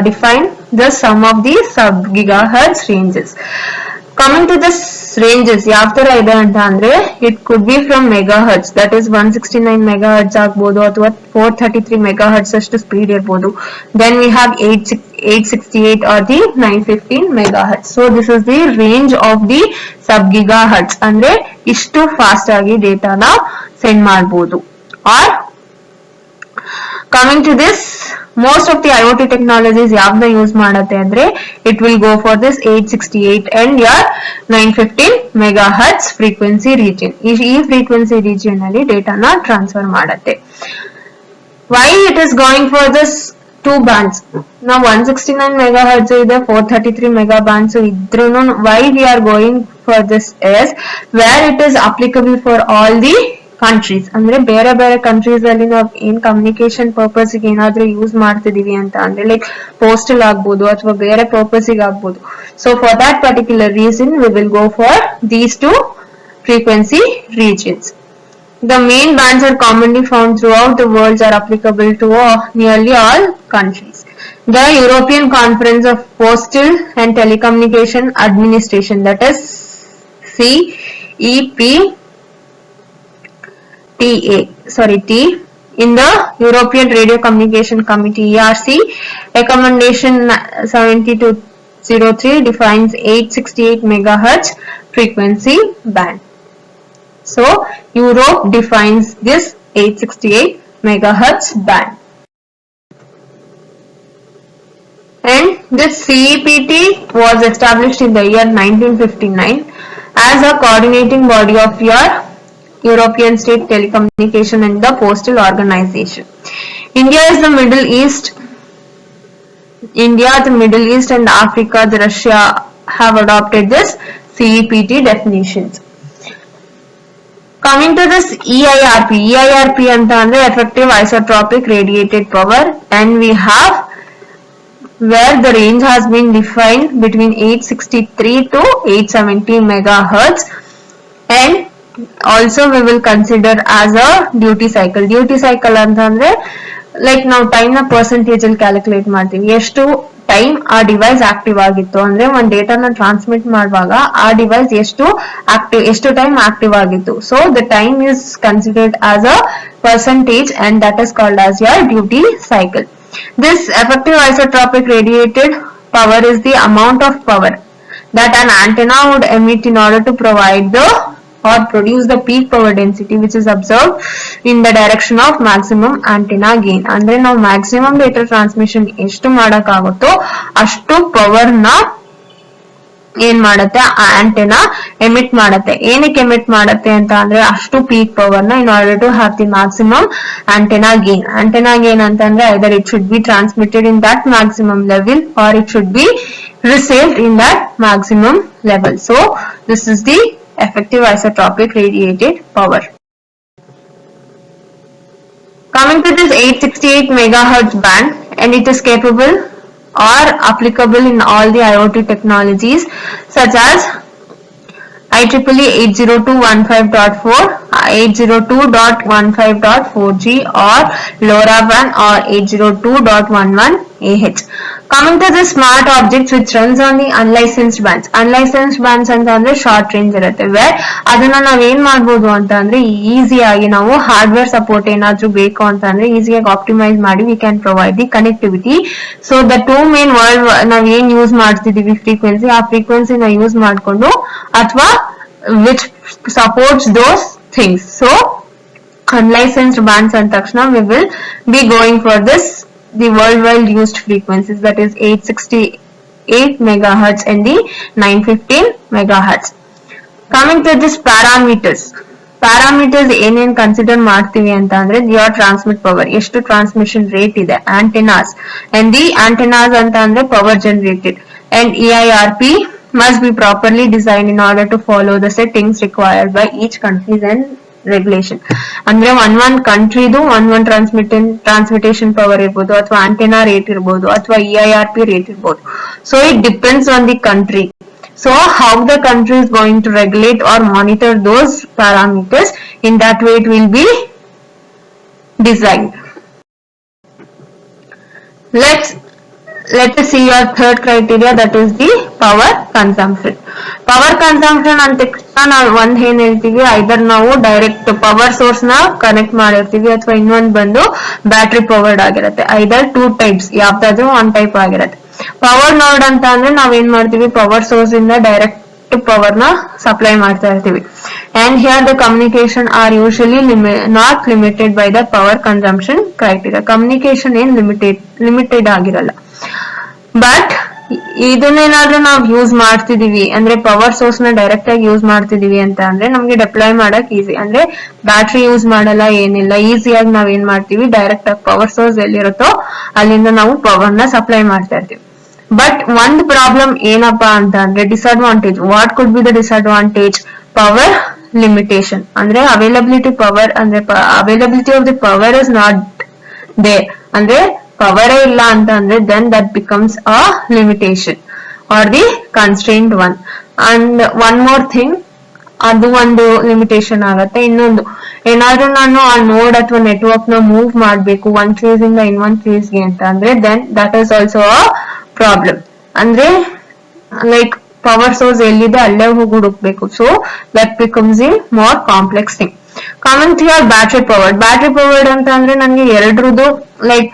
defined the sum of the sub-gigahertz ranges. Coming to this ranges, ಯಾವ ತರ ಇದೆ ಅಂತ ಅಂದ್ರೆ it could be from megahertz, that is 169 megahertz ಆಗ್ಬೋದು ಅಥವಾ 433 megahertz ಅಷ್ಟು ಸ್ಪೀಡ್ ಇರ್ಬೋದು. Then we have 868 or the 915 megahertz. So this is the range of the sub gigahertz, ಅಂದ್ರೆ ಇಷ್ಟು ಫಾಸ್ಟ್ ಆಗಿ ಡೇಟಾನ ಸೆಂಡ್ ಮಾಡಬಹುದು. Or coming to this, most of the IoT technologies ಯಾವ್ದನ್ನ use ಮಾಡುತ್ತೆ ಅಂದ್ರೆ it will go for this 868 and your 915 megahertz frequency region. ಈ frequency region ಅಲ್ಲಿ ಡೇಟಾನ transfer ಮಾಡುತ್ತೆ. Why it is going for this two bands? Now 169 megahertz ಇದೆ, 433 mega bands ಇದ್ರೂನು why we are going for this is where it is applicable for all the countries. ಅಂದ್ರೆ ಬೇರೆ ಬೇರೆ countries ಅಲ್ಲಿ ನಾವು ಏನ್ communication purpose ಗೆ ಏನಾದ್ರೂ ಯೂಸ್ ಮಾಡ್ತಿದೀವಿ ಅಂತ ಅಂದ್ರೆ ಲೈಕ್ ಪೋಸ್ಟಲ್ ಆಗ್ಬೋದು ಅಥವಾ ಬೇರೆ ಪರ್ಪಸ್ ಗೆ ಆಗ್ಬೋದು. So for that particular reason we will go for these two frequency regions. The main bands are commonly found throughout the world, are applicable to nearly all countries. The European Conference of Postal and Telecommunication Administration, that is CEPTA, in the European Radio Communication Committee ERC, recommendation 7203 defines 868 megahertz frequency band. So Europe defines this 868 megahertz band. And this CEPT was established in the year 1959 as a coordinating body of your European State Telecommunication and the Postal Organization. India, the Middle East and Africa, Russia have adopted this CEPT definitions. Coming to this EIRP anta andre effective isotropic radiated power, and we have where the range has been defined between 863 to 870 megahertz, and also we will consider as a duty cycle. Duty cycle anta andre like ನಾವು time ನ percentage ಅಲ್ಲಿ calculate ಮಾಡ್ತೀವಿ. ಎಷ್ಟು time ಆ device active ಆಗಿತ್ತು ಅಂದ್ರೆ ಒಂದ್ ಡೇಟಾನ transmit ಮಾಡುವಾಗ ಆ ಡಿವೈಸ್ ಎಷ್ಟು ಟೈಮ್ ಆಕ್ಟಿವ್ ಆಗಿತ್ತು. So the time is considered as a percentage and that is called as your duty cycle. This effective isotropic radiated power is the amount of power that an antenna would emit in order to provide the or produce the peak power density which is observed in the direction of maximum antenna gain. ಅಂದ್ರೆ ನಾವು maximum data transmission ಎಷ್ಟು ಮಾಡಕ್ಕಾಗುತ್ತೋ ಅಷ್ಟು power ನ ಏನ್ ಮಾಡತ್ತೆ, ಆ antenna emit ಮಾಡತ್ತೆ. ಏನಕ್ಕೆ ಎಮಿಟ್ ಮಾಡತ್ತೆ ಅಂತ ಅಂದ್ರೆ ಅಷ್ಟು ಪೀಕ್ ಪವರ್ ನ in order to have the maximum antenna gain. Antenna gain ಅಂತಂದ್ರೆ either it should be transmitted in that maximum level or it should be received in that maximum level. So this is the effective isotropic radiated power. Coming to this 868 megahertz band, and it is capable or applicable in all the IoT technologies such as IEEE 802.15.4, 802.15.4G or LoRaWAN or 802.11ah. Coming to the smart objects which runs on the unlicensed bands. Unlicensed bands ಅಂತಂದ್ರೆ short range ಇರುತ್ತೆ, wear ಅದನ್ನ ನಾವ್ ಏನ್ ಮಾಡ್ಬೋದು ಅಂತ ಅಂದ್ರೆ ಈಸಿಯಾಗಿ ನಾವು ಹಾರ್ಡ್ವೇರ್ ಸಪೋರ್ಟ್ ಏನಾದ್ರೂ ಬೇಕು ಅಂತಂದ್ರೆ ಈಸಿಯಾಗಿ ಆಪ್ಟಿಮೈಸ್ ಮಾಡಿ we can provide the connectivity. So the two main world ನಾವ್ ಏನ್ ಯೂಸ್ ಮಾಡ್ತಿದೀವಿ ಫ್ರೀಕ್ವೆನ್ಸಿ, ಆ ಫ್ರೀಕ್ವೆನ್ಸಿನ ಯೂಸ್ ಮಾಡ್ಕೊಂಡು ಅಥವಾ which supports those things. So unlicensed bands and takshana we will be going for this the worldwide used frequencies, that is 868 megahertz and the 915 megahertz. Coming to this parameters ಏನೇನ್ consider ಮಾಡ್ತೀವಿ ಅಂತ ಅಂದ್ರೆ your transmit power, ಎಷ್ಟು transmission rate ಇದೆ, antennas and the antennas ಅಂತ ಅಂದ್ರೆ power generated, and EIRP must be properly designed in order to follow the settings required by each countries and regulation. ಅಂದ್ರೆ one countryದು one transmission power ಇರ್ಬೋದು ಅಥವಾ antenna rate ಇರ್ಬೋದು ಅಥವಾ EIRP rate ಇರ್ಬೋದು. So it depends on the country. So how the country is going to regulate or monitor those parameters, in that way it will be designed. Let us see your third criteria, that is the power consumption. Power consumption ಅಂತ ನಾವು ಒಂದ್ ಏನ್ ಹೇಳ್ತೀವಿ, ಐದರ್ ನಾವು direct power source ನ connect ಮಾಡಿರ್ತೀವಿ ಅಥವಾ ಇನ್ನೊಂದ್ ಬಂದು ಬ್ಯಾಟ್ರಿ ಪವರ್ಡ್ ಆಗಿರುತ್ತೆ. ಐದರ್ ಟೂ ಟೈಪ್ಸ್, ಯಾವ್ದಾದ್ರು ಒನ್ ಟೈಪ್ ಆಗಿರುತ್ತೆ. ಪವರ್ ನೋಡ್ ಅಂತ ಅಂದ್ರೆ ನಾವ್ ಏನ್ ಮಾಡ್ತೀವಿ, ಪವರ್ ಸೋರ್ಸ್ ಇಂದ ಡೈರೆಕ್ಟ್ ಪವರ್ ನ ಸಪ್ಲೈ ಮಾಡ್ತಾ ಇರ್ತೀವಿ. And here the communication are usually not limited by the power consumption criteria. Communication ಏನ್ ಲಿಮಿಟೆಡ್ ಆಗಿರಲ್ಲ. ಬಟ್ ಇದನ್ನೇನಾದ್ರೂ ನಾವು ಯೂಸ್ ಮಾಡ್ತಿದೀವಿ ಅಂದ್ರೆ ಪವರ್ ಸೋರ್ಸ್ ನ ಡೈರೆಕ್ಟ್ ಆಗಿ ಯೂಸ್ ಮಾಡ್ತಿದೀವಿ ಅಂತ ಅಂದ್ರೆ ನಮ್ಗೆ ಡಿಪ್ಲಾಯ್ ಮಾಡಕ್ ಈಸಿ, ಅಂದ್ರೆ ಬ್ಯಾಟ್ರಿ ಯೂಸ್ ಮಾಡಲ್ಲ, ಏನಿಲ್ಲ, ಈಸಿಯಾಗಿ ನಾವ್ ಏನ್ ಮಾಡ್ತೀವಿ, ಡೈರೆಕ್ಟ್ ಆಗಿ ಪವರ್ ಸೋರ್ಸ್ ಎಲ್ಲಿರುತ್ತೋ ಅಲ್ಲಿಂದ ನಾವು ಪವರ್ ನ ಸಪ್ಲೈ ಮಾಡ್ತಾ ಇರ್ತೀವಿ. ಬಟ್ ಒಂದ್ ಪ್ರಾಬ್ಲಮ್ ಏನಪ್ಪಾ ಅಂತ ಅಂದ್ರೆ disadvantage. What could be the disadvantage? Power limitation, ಅಂದ್ರೆ ಅವೈಲಬಿಲಿಟಿ ಪವರ್, ಅಂದ್ರೆ availability of the power is not there, ಅಂದ್ರೆ ಪವರೇ ಇಲ್ಲ ಅಂತ ಅಂದ್ರೆ then that becomes a limitation or the constrained one. And one more thing, ಅದು ಒಂದು ಲಿಮಿಟೇಷನ್ ಆಗತ್ತೆ. ಇನ್ನೊಂದು, ಏನಾದ್ರೂ ನಾನು ಆ ನೋಡ್ ಅಥವಾ ನೆಟ್ವರ್ಕ್ ನ ಮೂವ್ ಮಾಡ್ಬೇಕು ಒಂದ್ ಫೇಸ್ ಇಂದ ಇನ್ನೊಂದ್ ಫೇಸ್ ಗೆ ಅಂತ ಅಂದ್ರೆ then that is also a problem. ಅಂದ್ರೆ ಲೈಕ್ ಪವರ್ ಸೋರ್ಸ್ ಎಲ್ಲಿದೆ ಅಲ್ಲೇ ಹೋಗಿ ಹುಡುಕ್ಬೇಕು. So that becomes a more complex thing. Coming to your battery powered ಅಂತ ಅಂದ್ರೆ ನನ್ಗೆ ಎರಡ್ರದ್ದು ಲೈಕ್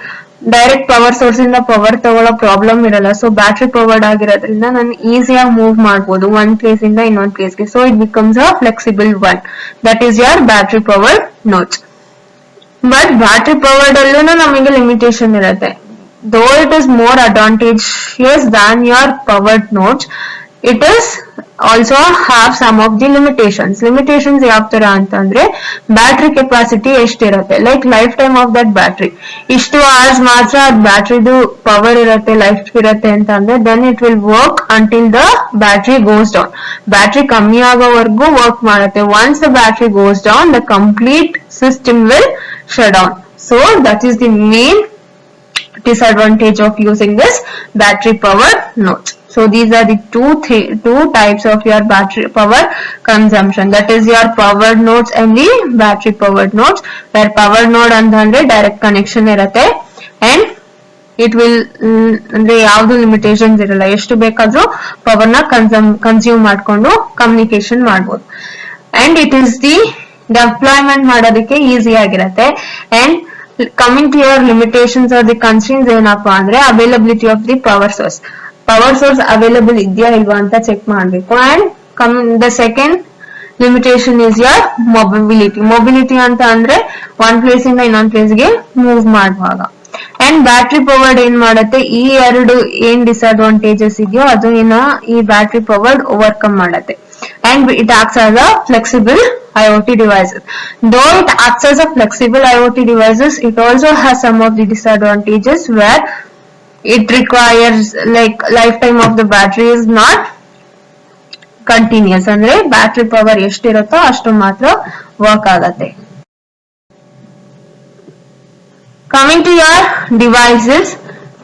ಡೈರೆಕ್ಟ್ ಪವರ್ ಸೋರ್ಸ್ ಇಂದ ಪವರ್ ತಗೊಳ್ಳೋ ಪ್ರಾಬ್ಲಮ್ ಇರಲ್ಲ. ಸೊ ಬ್ಯಾಟ್ರಿ ಪವರ್ಡ್ ಆಗಿರೋದ್ರಿಂದ ನಾನು ಈಸಿಯಾಗಿ ಮೂವ್ ಮಾಡ್ಬೋದು ಒಂದ್ ಪ್ಲೇಸ್ ಇಂದ ಇನ್ನೊಂದ್ ಪ್ಲೇಸ್ಗೆ. So it becomes a flexible one, that is your battery powered nodes. But battery powered ಅಲ್ಲೂ ನಮಗೆ ಲಿಮಿಟೇಷನ್ ಇರುತ್ತೆ. Though it is more advantageous than your powered nodes, it is also have some of the limitations ಯಾವ ತರ ಅಂತಂದ್ರೆ battery capacity ಎಷ್ಟಿರುತ್ತೆ, like life time of that battery ಇಷ್ಟು hours ಮಾತ್ರ ಬ್ಯಾಟ್ರಿದು ಪವರ್ ಇರುತ್ತೆ, ಲೈಫ್ ಇರುತ್ತೆ ಅಂತ ಅಂದ್ರೆ then it will work until the battery goes down. Battery ಕಮ್ಮಿ ಆಗೋವರೆಗೂ ವರ್ಕ್ ಮಾಡುತ್ತೆ. once the battery goes down the complete system will shut down. So that is the main disadvantage of using this battery powered nodes. So these are the two types of your battery power consumption, that is your powered nodes and the battery powered nodes. Where powered node ಅಂತಂದ್ರೆ direct connection ಇರುತ್ತೆ and it will ಅಂದ್ರೆ ಯಾವ್ದು limitations ಇರಲ್ಲ, ಎಷ್ಟು ಬೇಕಾದ್ರೂ power ನ consume ಮಾಡ್ಕೊಂಡು communication ಮಾಡ್ಬೋದು. and it is the deployment ಮಾಡೋದಕ್ಕೆ ಈಸಿ ಆಗಿರುತ್ತೆ. and coming to your limitations or the constraints ಏನಪ್ಪಾ ಅಂದ್ರೆ availability of the power source. Power source available ಇದೆಯಾ ಇಲ್ವಾ ಅಂತ ಚೆಕ್ ಮಾಡ್ಬೇಕು. And the second limitation is your mobility ಅಂತ ಅಂದ್ರೆ ಒಂದ್ ಪ್ಲೇಸ್ ಇಂದ ಇನ್ನೊಂದ್ ಪ್ಲೇಸ್ ಗೆ ಮೂವ್ ಮಾಡುವಾಗ. ಅಂಡ್ ಬ್ಯಾಟ್ರಿ ಪವರ್ಡ್ ಏನ್ ಮಾಡುತ್ತೆ, ಈ ಎರಡು ಏನ್ ಡಿಸ್ಅಡ್ವಾಂಟೇಜಸ್ ಇದೆಯೋ ಅದನ್ನ ಈ ಬ್ಯಾಟ್ರಿ ಪವರ್ಡ್ ಓವರ್ಕಮ್ ಮಾಡುತ್ತೆ. And it acts as a flexible IoT devices. Though it acts as a flexible IoT devices, it also has some of the disadvantages where it requires like lifetime of the battery is not continuous. ಅಂದ್ರೆ battery power ಎಷ್ಟಿರುತ್ತೋ ಅಷ್ಟು ಮಾತ್ರ work ಆಗತ್ತೆ. Coming to your devices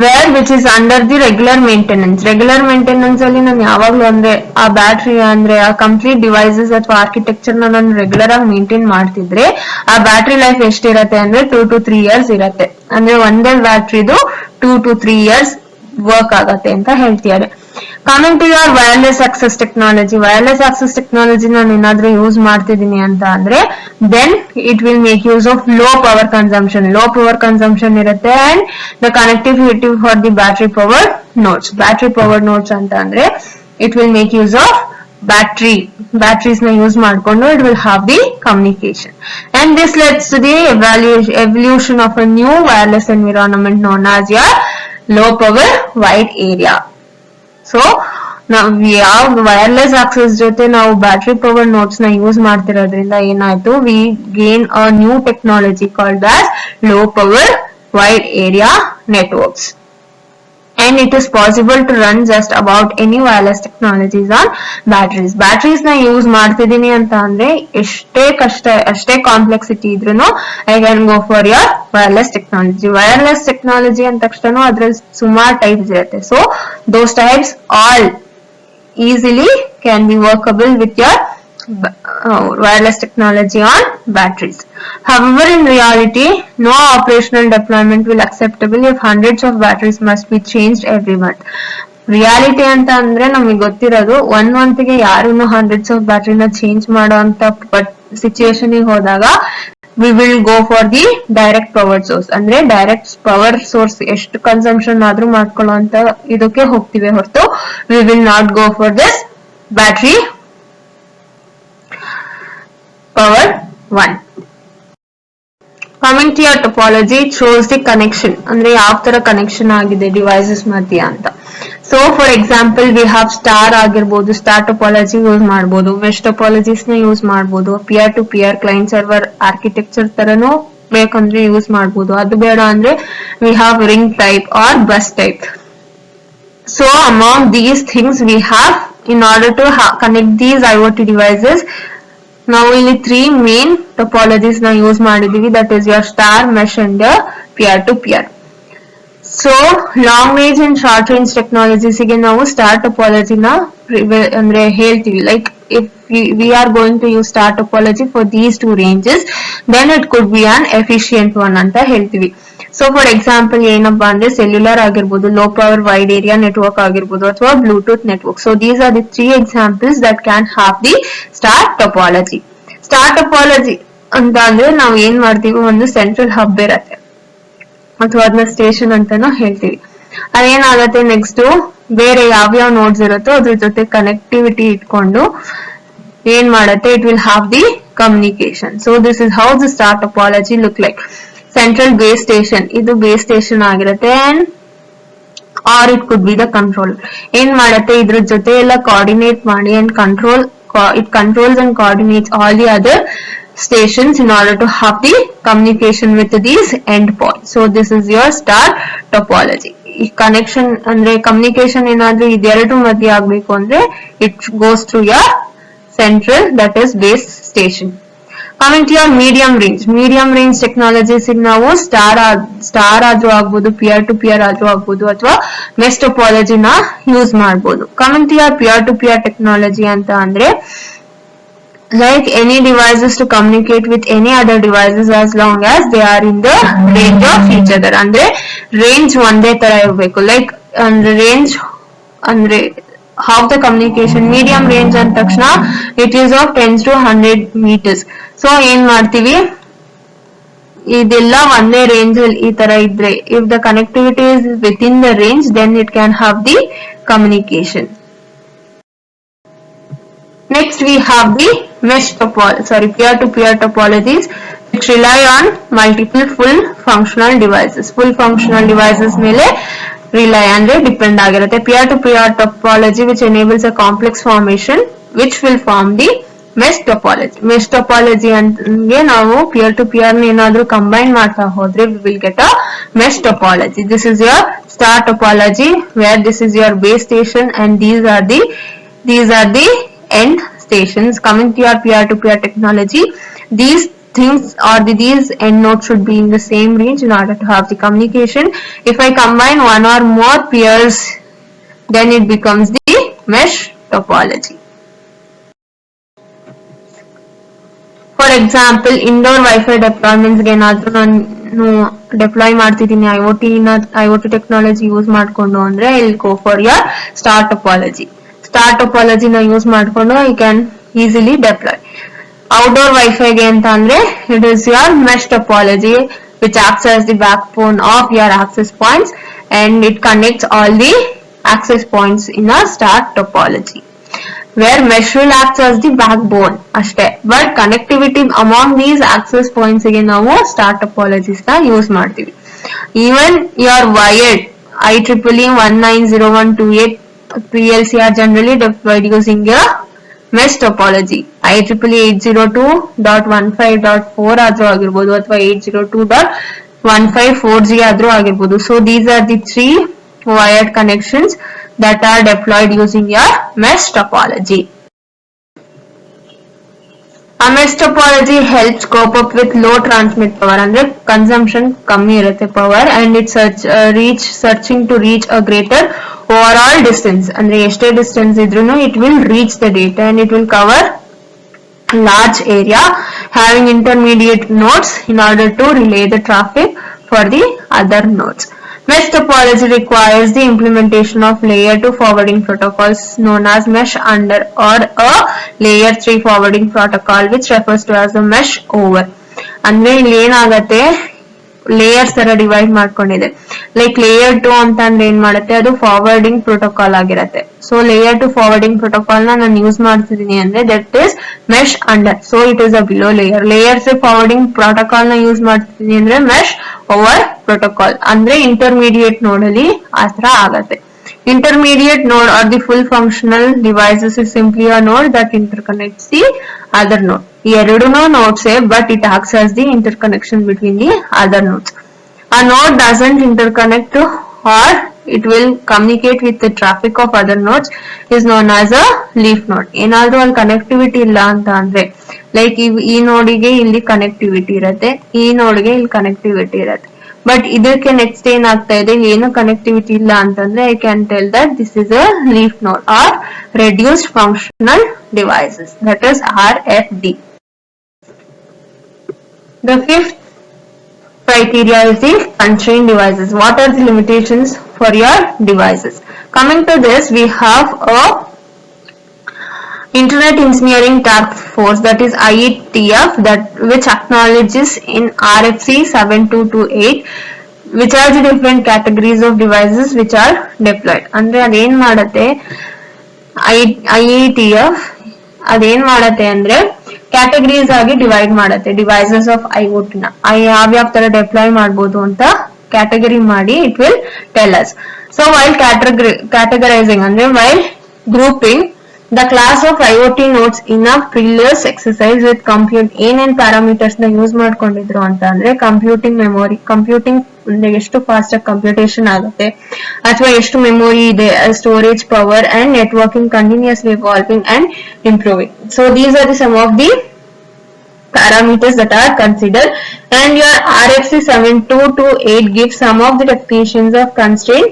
where which is under the regular maintenance. Regular maintenance ಅಲ್ಲಿ ನಾನು ಯಾವಾಗ್ಲೂ ಅಂದ್ರೆ ಆ battery ಅಂದ್ರೆ ಆ ಕಂಪ್ಲೀಟ್ ಡಿವೈಸಸ್ ಅಥವಾ ಆರ್ಕಿಟೆಕ್ಚರ್ ನಾನು ರೆಗ್ಯುಲರ್ ಆಗಿ ಮೇಂಟೈನ್ ಮಾಡ್ತಿದ್ರೆ ಆ ಬ್ಯಾಟ್ರಿ ಲೈಫ್ ಎಷ್ಟಿರತ್ತೆ ಅಂದ್ರೆ 2 to 3 years ಇರತ್ತೆ. ಅಂದ್ರೆ ಒಂದೇ ಬ್ಯಾಟ್ರಿದು 2 to 3 years ವರ್ಕ್ ಆಗತ್ತೆ ಅಂತ ಹೇಳ್ತಿದ್ದಾರೆ. Coming to your wireless access technology. Wireless access technology ನಾನು ಏನಾದ್ರೂ ಯೂಸ್ ಮಾಡ್ತಿದ್ದೀನಿ ಅಂತ ಅಂದ್ರೆ then it will make use of low power consumption. Low power consumption ಇರುತ್ತೆ and the connectivity for the battery powered nodes. Battery powered nodes ಅಂತ ಅಂದ್ರೆ it will make use of batteries ನ use ಮಾಡ್ಕೊಂಡು it will have the communication. And this leads to the evolution of a new wireless environment known as your low power wide area. So ನಾವು ಯಾವ wireless access ಜೊತೆ ನಾವು battery power nodes ನ use ಮಾಡ್ತಿರೋದ್ರಿಂದ ಏನಾಯ್ತು, we gain a new technology called as low power wide area networks. And it is possible to run just about any wireless technologies on batteries. Batteries ನ use ಮಾಡ್ತಿದೀನಿ ಅಂತ ಅಂದ್ರೆ ಅಷ್ಟೇ complexity ಇದ್ರೂ I can go for your wireless technology. Wireless technology ಅಂದ ತಕ್ಷಣ ಅದ್ರಲ್ಲಿ ಸುಮಾರು ಟೈಪ್ಸ್ ಇರುತ್ತೆ. So those types all easily can be workable with your wireless technology on batteries. However, in reality, no operational deployment will acceptable if hundreds of batteries must be changed every month. Reality ಅಂತ ಅಂದ್ರೆ ನಮಗೆ ಗೊತ್ತಿರೋದು one ಮಂತ್ಗೆ ಯಾರು hundreds of ಬ್ಯಾಟ್ರಿನ change ಮಾಡೋ ಅಂತ situation ಹೋದಾಗ we will go for the direct power source. ಅಂದ್ರೆ direct power source ಎಷ್ಟು ಕನ್ಸಂಪ್ಷನ್ ಆದ್ರೂ ಮಾಡ್ಕೊಳ್ಳೋ ಅಂತ ಇದಕ್ಕೆ ಹೋಗ್ತಿವೆ ಹೊರತು we will not go for this battery power 1. Coming to your topology, it shows the connection. ಅಂದ್ರೆ ಯಾವ ತರ ಕನೆಕ್ಷನ್ ಆಗಿದೆ ಡಿವೈಸಸ್ ಮಧ್ಯ ಅಂತ. So for example we have star ಆಗಿರ್ಬೋದು, ಸ್ಟಾರ್ ಟೊಪಾಲಜಿ ಯೂಸ್ ಮಾಡಬಹುದು, ಮೆಶ್ ಟೊಪಾಲಜೀಸ್ ನ ಯೂಸ್ ಮಾಡಬಹುದು, peer to peer client server architecture ತರನು ಬೇಕಂದ್ರೆ ಯೂಸ್ ಮಾಡಬಹುದು. ಅದು ಬೇಡ ಅಂದ್ರೆ we have ring type or bus type. So among these things we have in order to connect these IoT devices ನಾವು ಇಲ್ಲಿ 3 ಮೇನ್ ಟೊಪಾಲಜೀಸ್ ನ ಯೂಸ್ ಮಾಡಿದೀವಿ. That is your star, mesh and peer to peer. So long range and short range technologies ಗೆ ನಾವು star ಟೊಪಾಲಜಿನ ಅಂದ್ರೆ ಹೇಳ್ತೀವಿ. Like if we are going to use star topology for these 2 ranges then it could be an efficient one ಅಂತ ಹೇಳ್ತೀವಿ. So for example ಏನಪ್ಪಾ ಅಂದ್ರೆ cellular ಆಗಿರ್ಬೋದು, low power wide area network ಆಗಿರ್ಬೋದು ಅಥವಾ Bluetooth network. So these are the 3 examples that can have the star topology. Star topology ಅಂತ ಅಂದ್ರೆ ನಾವು ಏನ್ ಮಾಡ್ತೀವಿ, ಒಂದು ಸೆಂಟ್ರಲ್ ಹಬ್ ಇರತ್ತೆ ಅಥವಾ ಅದನ್ನ ಸ್ಟೇಷನ್ ಅಂತಾನು ಹೇಳ್ತೀವಿ. ಅದೇನಾಗತ್ತೆ ನೆಕ್ಸ್ಟ್ ಬೇರೆ ಯಾವ್ಯಾವ ನೋಡ್ಸ್ ಇರುತ್ತೋ ಅದ್ರ ಜೊತೆ ಕನೆಕ್ಟಿವಿಟಿ ಇಟ್ಕೊಂಡು ಏನ್ ಮಾಡತ್ತೆ, it will have the communication. So this is how the star topology look like. Central base station, ಇದು ಬೇಸ್ ಸ್ಟೇಷನ್ ಆಗಿರುತ್ತೆ and or it could be the control. ಏನ್ ಮಾಡತ್ತೆ, ಇದ್ರ ಜೊತೆ ಎಲ್ಲ ಕೋಆರ್ಡಿನೇಟ್ ಮಾಡಿ and it controls and coordinates all the other stations in order to have the communication with these endpoints. So this is your star topology. Connection ಅಂದ್ರೆ communication ಏನಾದ್ರೂ ಇದೆರಡು ಮಧ್ಯೆ ಆಗ್ಬೇಕು ಅಂದ್ರೆ it goes through your central, that is base station. Coming to your medium range technologies ನಾವು star ಆದ್ರೂ ಆಗ್ಬೋದು, pear to pear ಆದ್ರೂ ಆಗ್ಬೋದು ಅಥವಾ ಮೆಶ್ ಟೊಪಾಲಜಿ ನ ಯೂಸ್ ಮಾಡಬಹುದು. Coming to your peer to peer technology ಅಂತ ಅಂದ್ರೆ like any devices to communicate with any other devices as long as they are in the range of each other. ಅಂದ್ರೆ range ಒಂದೇ ತರ ಇರಬೇಕು. Like ಅಂದ್ರೆ range ಅಂದ್ರೆ how the communication medium range ಅಂದ ತಕ್ಷಣ it is of 10 to 100 meters. So ಏನ್ ಮಾಡ್ತೀವಿ, ಇದೆಲ್ಲ ಒಂದೇ ರೇಂಜ್ ಅಲ್ಲಿ ಈ ತರ ಇದ್ರೆ if the connectivity is within the range then it can have the communication. Next we have the peer to peer topologies. which rely on multiple full functional devices. Full functional devices ಮೇಲೆ rely ಅಂದ್ರೆ depend ಆಗಿರುತ್ತೆ. Peer to peer topology which enables a complex formation which will form the mesh topology. Mesh topology ಅಂದ್ರೆ ನಾವು peer to peer ಏನಾದ್ರೂ combine ಮಾಡ್ತಾ ಹೋದ್ರೆ we will get a mesh topology. This is your star topology where this is your base station and these are the end stations. Coming to your peer to peer technology, these things or these end nodes should be in the same range in order to have the communication. If I combine one or more peers, then it becomes the mesh topology. For example, indoor Wi-Fi deployments ಗೆ ಏನಾದ್ರೂ ನಾನು deploy ಮಾಡ್ತಿದ್ದೀನಿ IoT technology use ಮಾಡ್ಕೊಂಡು ಅಂದ್ರೆ I'll go for your star topology. Star topology ನ use ಮಾಡ್ಕೊಂಡು I can easily deploy. Outdoor Wi-Fi ಗೆ ಅಂತ ಅಂದ್ರೆ it is your mesh topology which acts as the backbone of your access points and it connects all the access points in a star topology. Where mesh will act as the backbone ಅಷ್ಟೇ, but connectivity among these access points ಗೆ ನಾವು star topologies ನ use ಮಾಡ್ತೀವಿ. Even your wired IEEE 190128 PLC are generally deployed using a mesh topology. IEEE 802.15.4 ಆದ್ರೂ ಆಗಿರ್ಬೋದು ಅಥವಾ 802.154G ಆದ್ರೂ ಆಗಿರ್ಬೋದು. So these are the three wired connections that are deployed using your mesh topology. A mesh topology helps cope up with low transmit power ಅಂದ್ರೆ consumption ಕಮ್ಮಿ ಇರುತ್ತೆ power and it's searching to reach a greater overall distance ಅಂದ್ರೆ ಎಷ್ಟೇ distance ಇದ್ರೂನು it will reach the data and it will cover large area having intermediate nodes in order to relay the traffic for the other nodes. Mesh topology requires the implementation of layer 2 forwarding protocols known as mesh under or a layer 3 forwarding protocol which refers to as a mesh over. ಅಂದ್ರೆ ಇಲ್ಲಿ ಏನಾಗುತ್ತೆ layers ತರ divide ಮಾಡ್ಕೊಂಡಿದೆ. Like layer 2 ಅಂತ ಅಂದ್ರೆ ಏನ್ ಮಾಡುತ್ತೆ ಅದು ಫಾರ್ವರ್ಡಿಂಗ್ ಪ್ರೋಟೋಕಾಲ್ ಆಗಿರುತ್ತೆ. ಸೊ ಲೇಯರ್ 2 ಫಾರ್ವರ್ಡಿಂಗ್ ಪ್ರೋಟೋಕಾಲ್ ನಾನು ಯೂಸ್ ಮಾಡ್ತಿದ್ದೀನಿ ಅಂದ್ರೆ that is mesh under. So it is a below layer. Layer 3 forwarding protocol ನ ಯೂಸ್ ಮಾಡ್ತಿದ್ದೀನಿ ಅಂದ್ರೆ ಮೆಶ್ ಓವರ್ ಪ್ರೋಟೋಕಾಲ್ ಅಂದ್ರೆ ಇಂಟರ್ಮೀಡಿಯೇಟ್ ನೋಡ್ ಅಲ್ಲಿ ಆತರ ಆಗತ್ತೆ. Intermediate node or the full functional devices is simply a node that interconnects the other node. ಎರಡೂನು nodes but it acts as the interconnection between the other nodes. A node doesn't interconnect or it will communicate with the traffic of other nodes is known as a leaf node. ಏನಾದ್ರೂ ಅಲ್ಲಿ connectivity ಇಲ್ಲ ಅಂತ ಅಂದ್ರೆ like ಈ ನೋಡಿಗೆ ಇಲ್ಲಿ connectivity ಇರುತ್ತೆ, ಈ ನೋಡ್ಗೆ ಇಲ್ಲಿ ಕನೆಕ್ಟಿವಿಟಿ ಇರುತ್ತೆ. ಬಟ್ ಇದಕ್ಕೆ ನೆಕ್ಸ್ಟ್ ಏನಾಗ್ತಾ ಇದೆ ಏನು ಕನೆಕ್ಟಿವಿಟಿ ಇಲ್ಲ ಅಂತಂದ್ರೆ I can tell that this is a leaf node or reduced functional devices that is RFD. The fifth criteria is the constrained devices. What are the limitations for your devices? Coming to this, we have a Internet Engineering Task Force, that is IETF, that which acknowledges in RFC 7228 which are the different categories of devices which are deployed. ಅಂದ್ರೆ ಅದೇನ್ ಮಾಡುತ್ತೆ IETF ಅದೇನ್ ಮಾಡುತ್ತೆ ಅಂದ್ರೆ categories ಆಗಿ divide ಮಾಡುತ್ತೆ devices of IoT ನ ಯಾವ್ಯಾವ ತರ ಡಿಪ್ಲಾಯ್ ಮಾಡಬಹುದು ಅಂತ ಕ್ಯಾಟಗರಿ ಮಾಡಿ it will tell us. So while categorizing ಅಂದ್ರೆ while grouping the class of IoT nodes in a previous exercise with compute ಏನೇನ್ ಪ್ಯಾರಾಮೀಟರ್ಸ್ ನ ಯೂಸ್ ಮಾಡ್ಕೊಂಡಿದ್ರು ಅಂತ ಅಂದ್ರೆ ಕಂಪ್ಯೂಟಿಂಗ್ ಮೆಮೊರಿ, ಕಂಪ್ಯೂಟಿಂಗ್ ಎಷ್ಟು ಫಾಸ್ಟ್ ಆಗಿ ಕಂಪ್ಯೂಟೇಷನ್ ಆಗುತ್ತೆ ಅಥವಾ ಎಷ್ಟು ಮೆಮೊರಿ ಇದೆ, storage power and networking continuously evolving and improving. So these are the some of the parameters that are considered and your RFC 7228 gives some of the definitions of constraint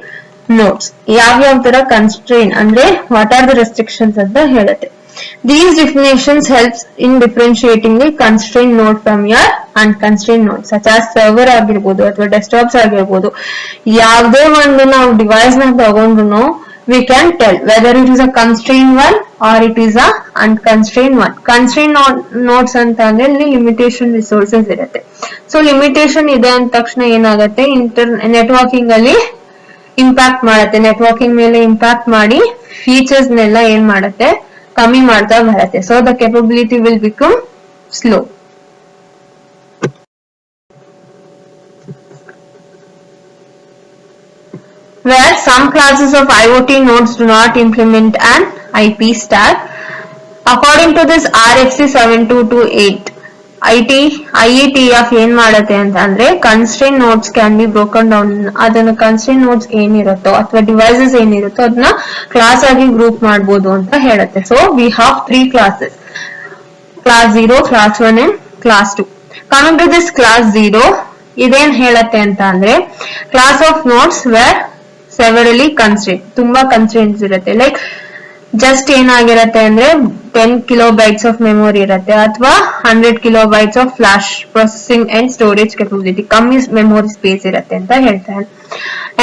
nodes. ಯಾವ್ಯಾವ ತರ ಕನ್ಸ್ಟ್ರೇನ್ ಅಂದ್ರೆ what are the restrictions ಅಂತ ಹೇಳುತ್ತೆ. These definitions helps in differentiating the constrained node from your unconstrained node such as server ಆಗಿರ್ಬೋದು ಅಥವಾ desktops ಆಗಿರ್ಬೋದು. ಯಾವುದೇ ಒಂದು ನಾವು ಡಿವೈಸ್ ನ ತಗೊಂಡ್ರು we can tell whether it is a constrained one or it is a unconstrained one. Constrained nodes ಅಂತ ಅಂದ್ರೆ ಇಲ್ಲಿ ಲಿಮಿಟೇಷನ್ ರಿಸೋರ್ಸಸ್ ಇರುತ್ತೆ. ಸೊ ಲಿಮಿಟೇಷನ್ ಇದೆ ಅಂದ ತಕ್ಷಣ ಏನಾಗುತ್ತೆ ನೆಟ್ವರ್ಕಿಂಗ್ ಅಲ್ಲಿ ಇಂಪ್ಯಾಕ್ಟ್ ಮಾಡುತ್ತೆ, ನೆಟ್ವರ್ಕಿಂಗ್ ಮೇಲೆ ಇಂಪ್ಯಾಕ್ಟ್ ಮಾಡಿ ಫೀಚರ್ಸ್ ನೆಲ್ಲ ಏನ್ ಮಾಡುತ್ತೆ ಕಮ್ಮಿ ಮಾಡ್ತಾ ಬರುತ್ತೆ. So the capability will become slow. where some classes of IoT nodes do not implement an IP stack. According to this RFC 7228, IETF ಏನ್ ಮಾಡುತ್ತೆ ಅಂತ ಅಂದ್ರೆ constrain notes can be broken down. ಅದನ್ನ ಕನ್ಸ್ಟ್ರೈನ್ ನೋಡ್ಸ್ ಏನಿರುತ್ತೋ ಅಥವಾ devices ಏನಿರುತ್ತೋ ಅದನ್ನ class ಆಗಿ group ಮಾಡಬಹುದು ಅಂತ ಹೇಳುತ್ತೆ. So we have 3 classes, class 0, class 1 and class 2. Coming to this class 0, ಇದೇನ್ ಹೇಳತ್ತೆ ಅಂತ ಅಂದ್ರೆ class of nodes where severally constrain, ತುಂಬಾ ಕನ್ಸ್ಟ್ರೈನ್ಸ್ ಇರುತ್ತೆ. ಲೈಕ್ ಜಸ್ಟ್ ಏನಾಗಿರತ್ತೆ ಅಂದ್ರೆ 10 kilobytes ಆಫ್ ಮೆಮೊರಿ ಇರುತ್ತೆ ಅಥವಾ 100 kilobytes of flash processing and storage capability, ಕಮ್ಮಿ ಮೆಮೊರಿ ಸ್ಪೇಸ್ ಇರುತ್ತೆ ಅಂತ ಹೇಳ್ತಾರೆ.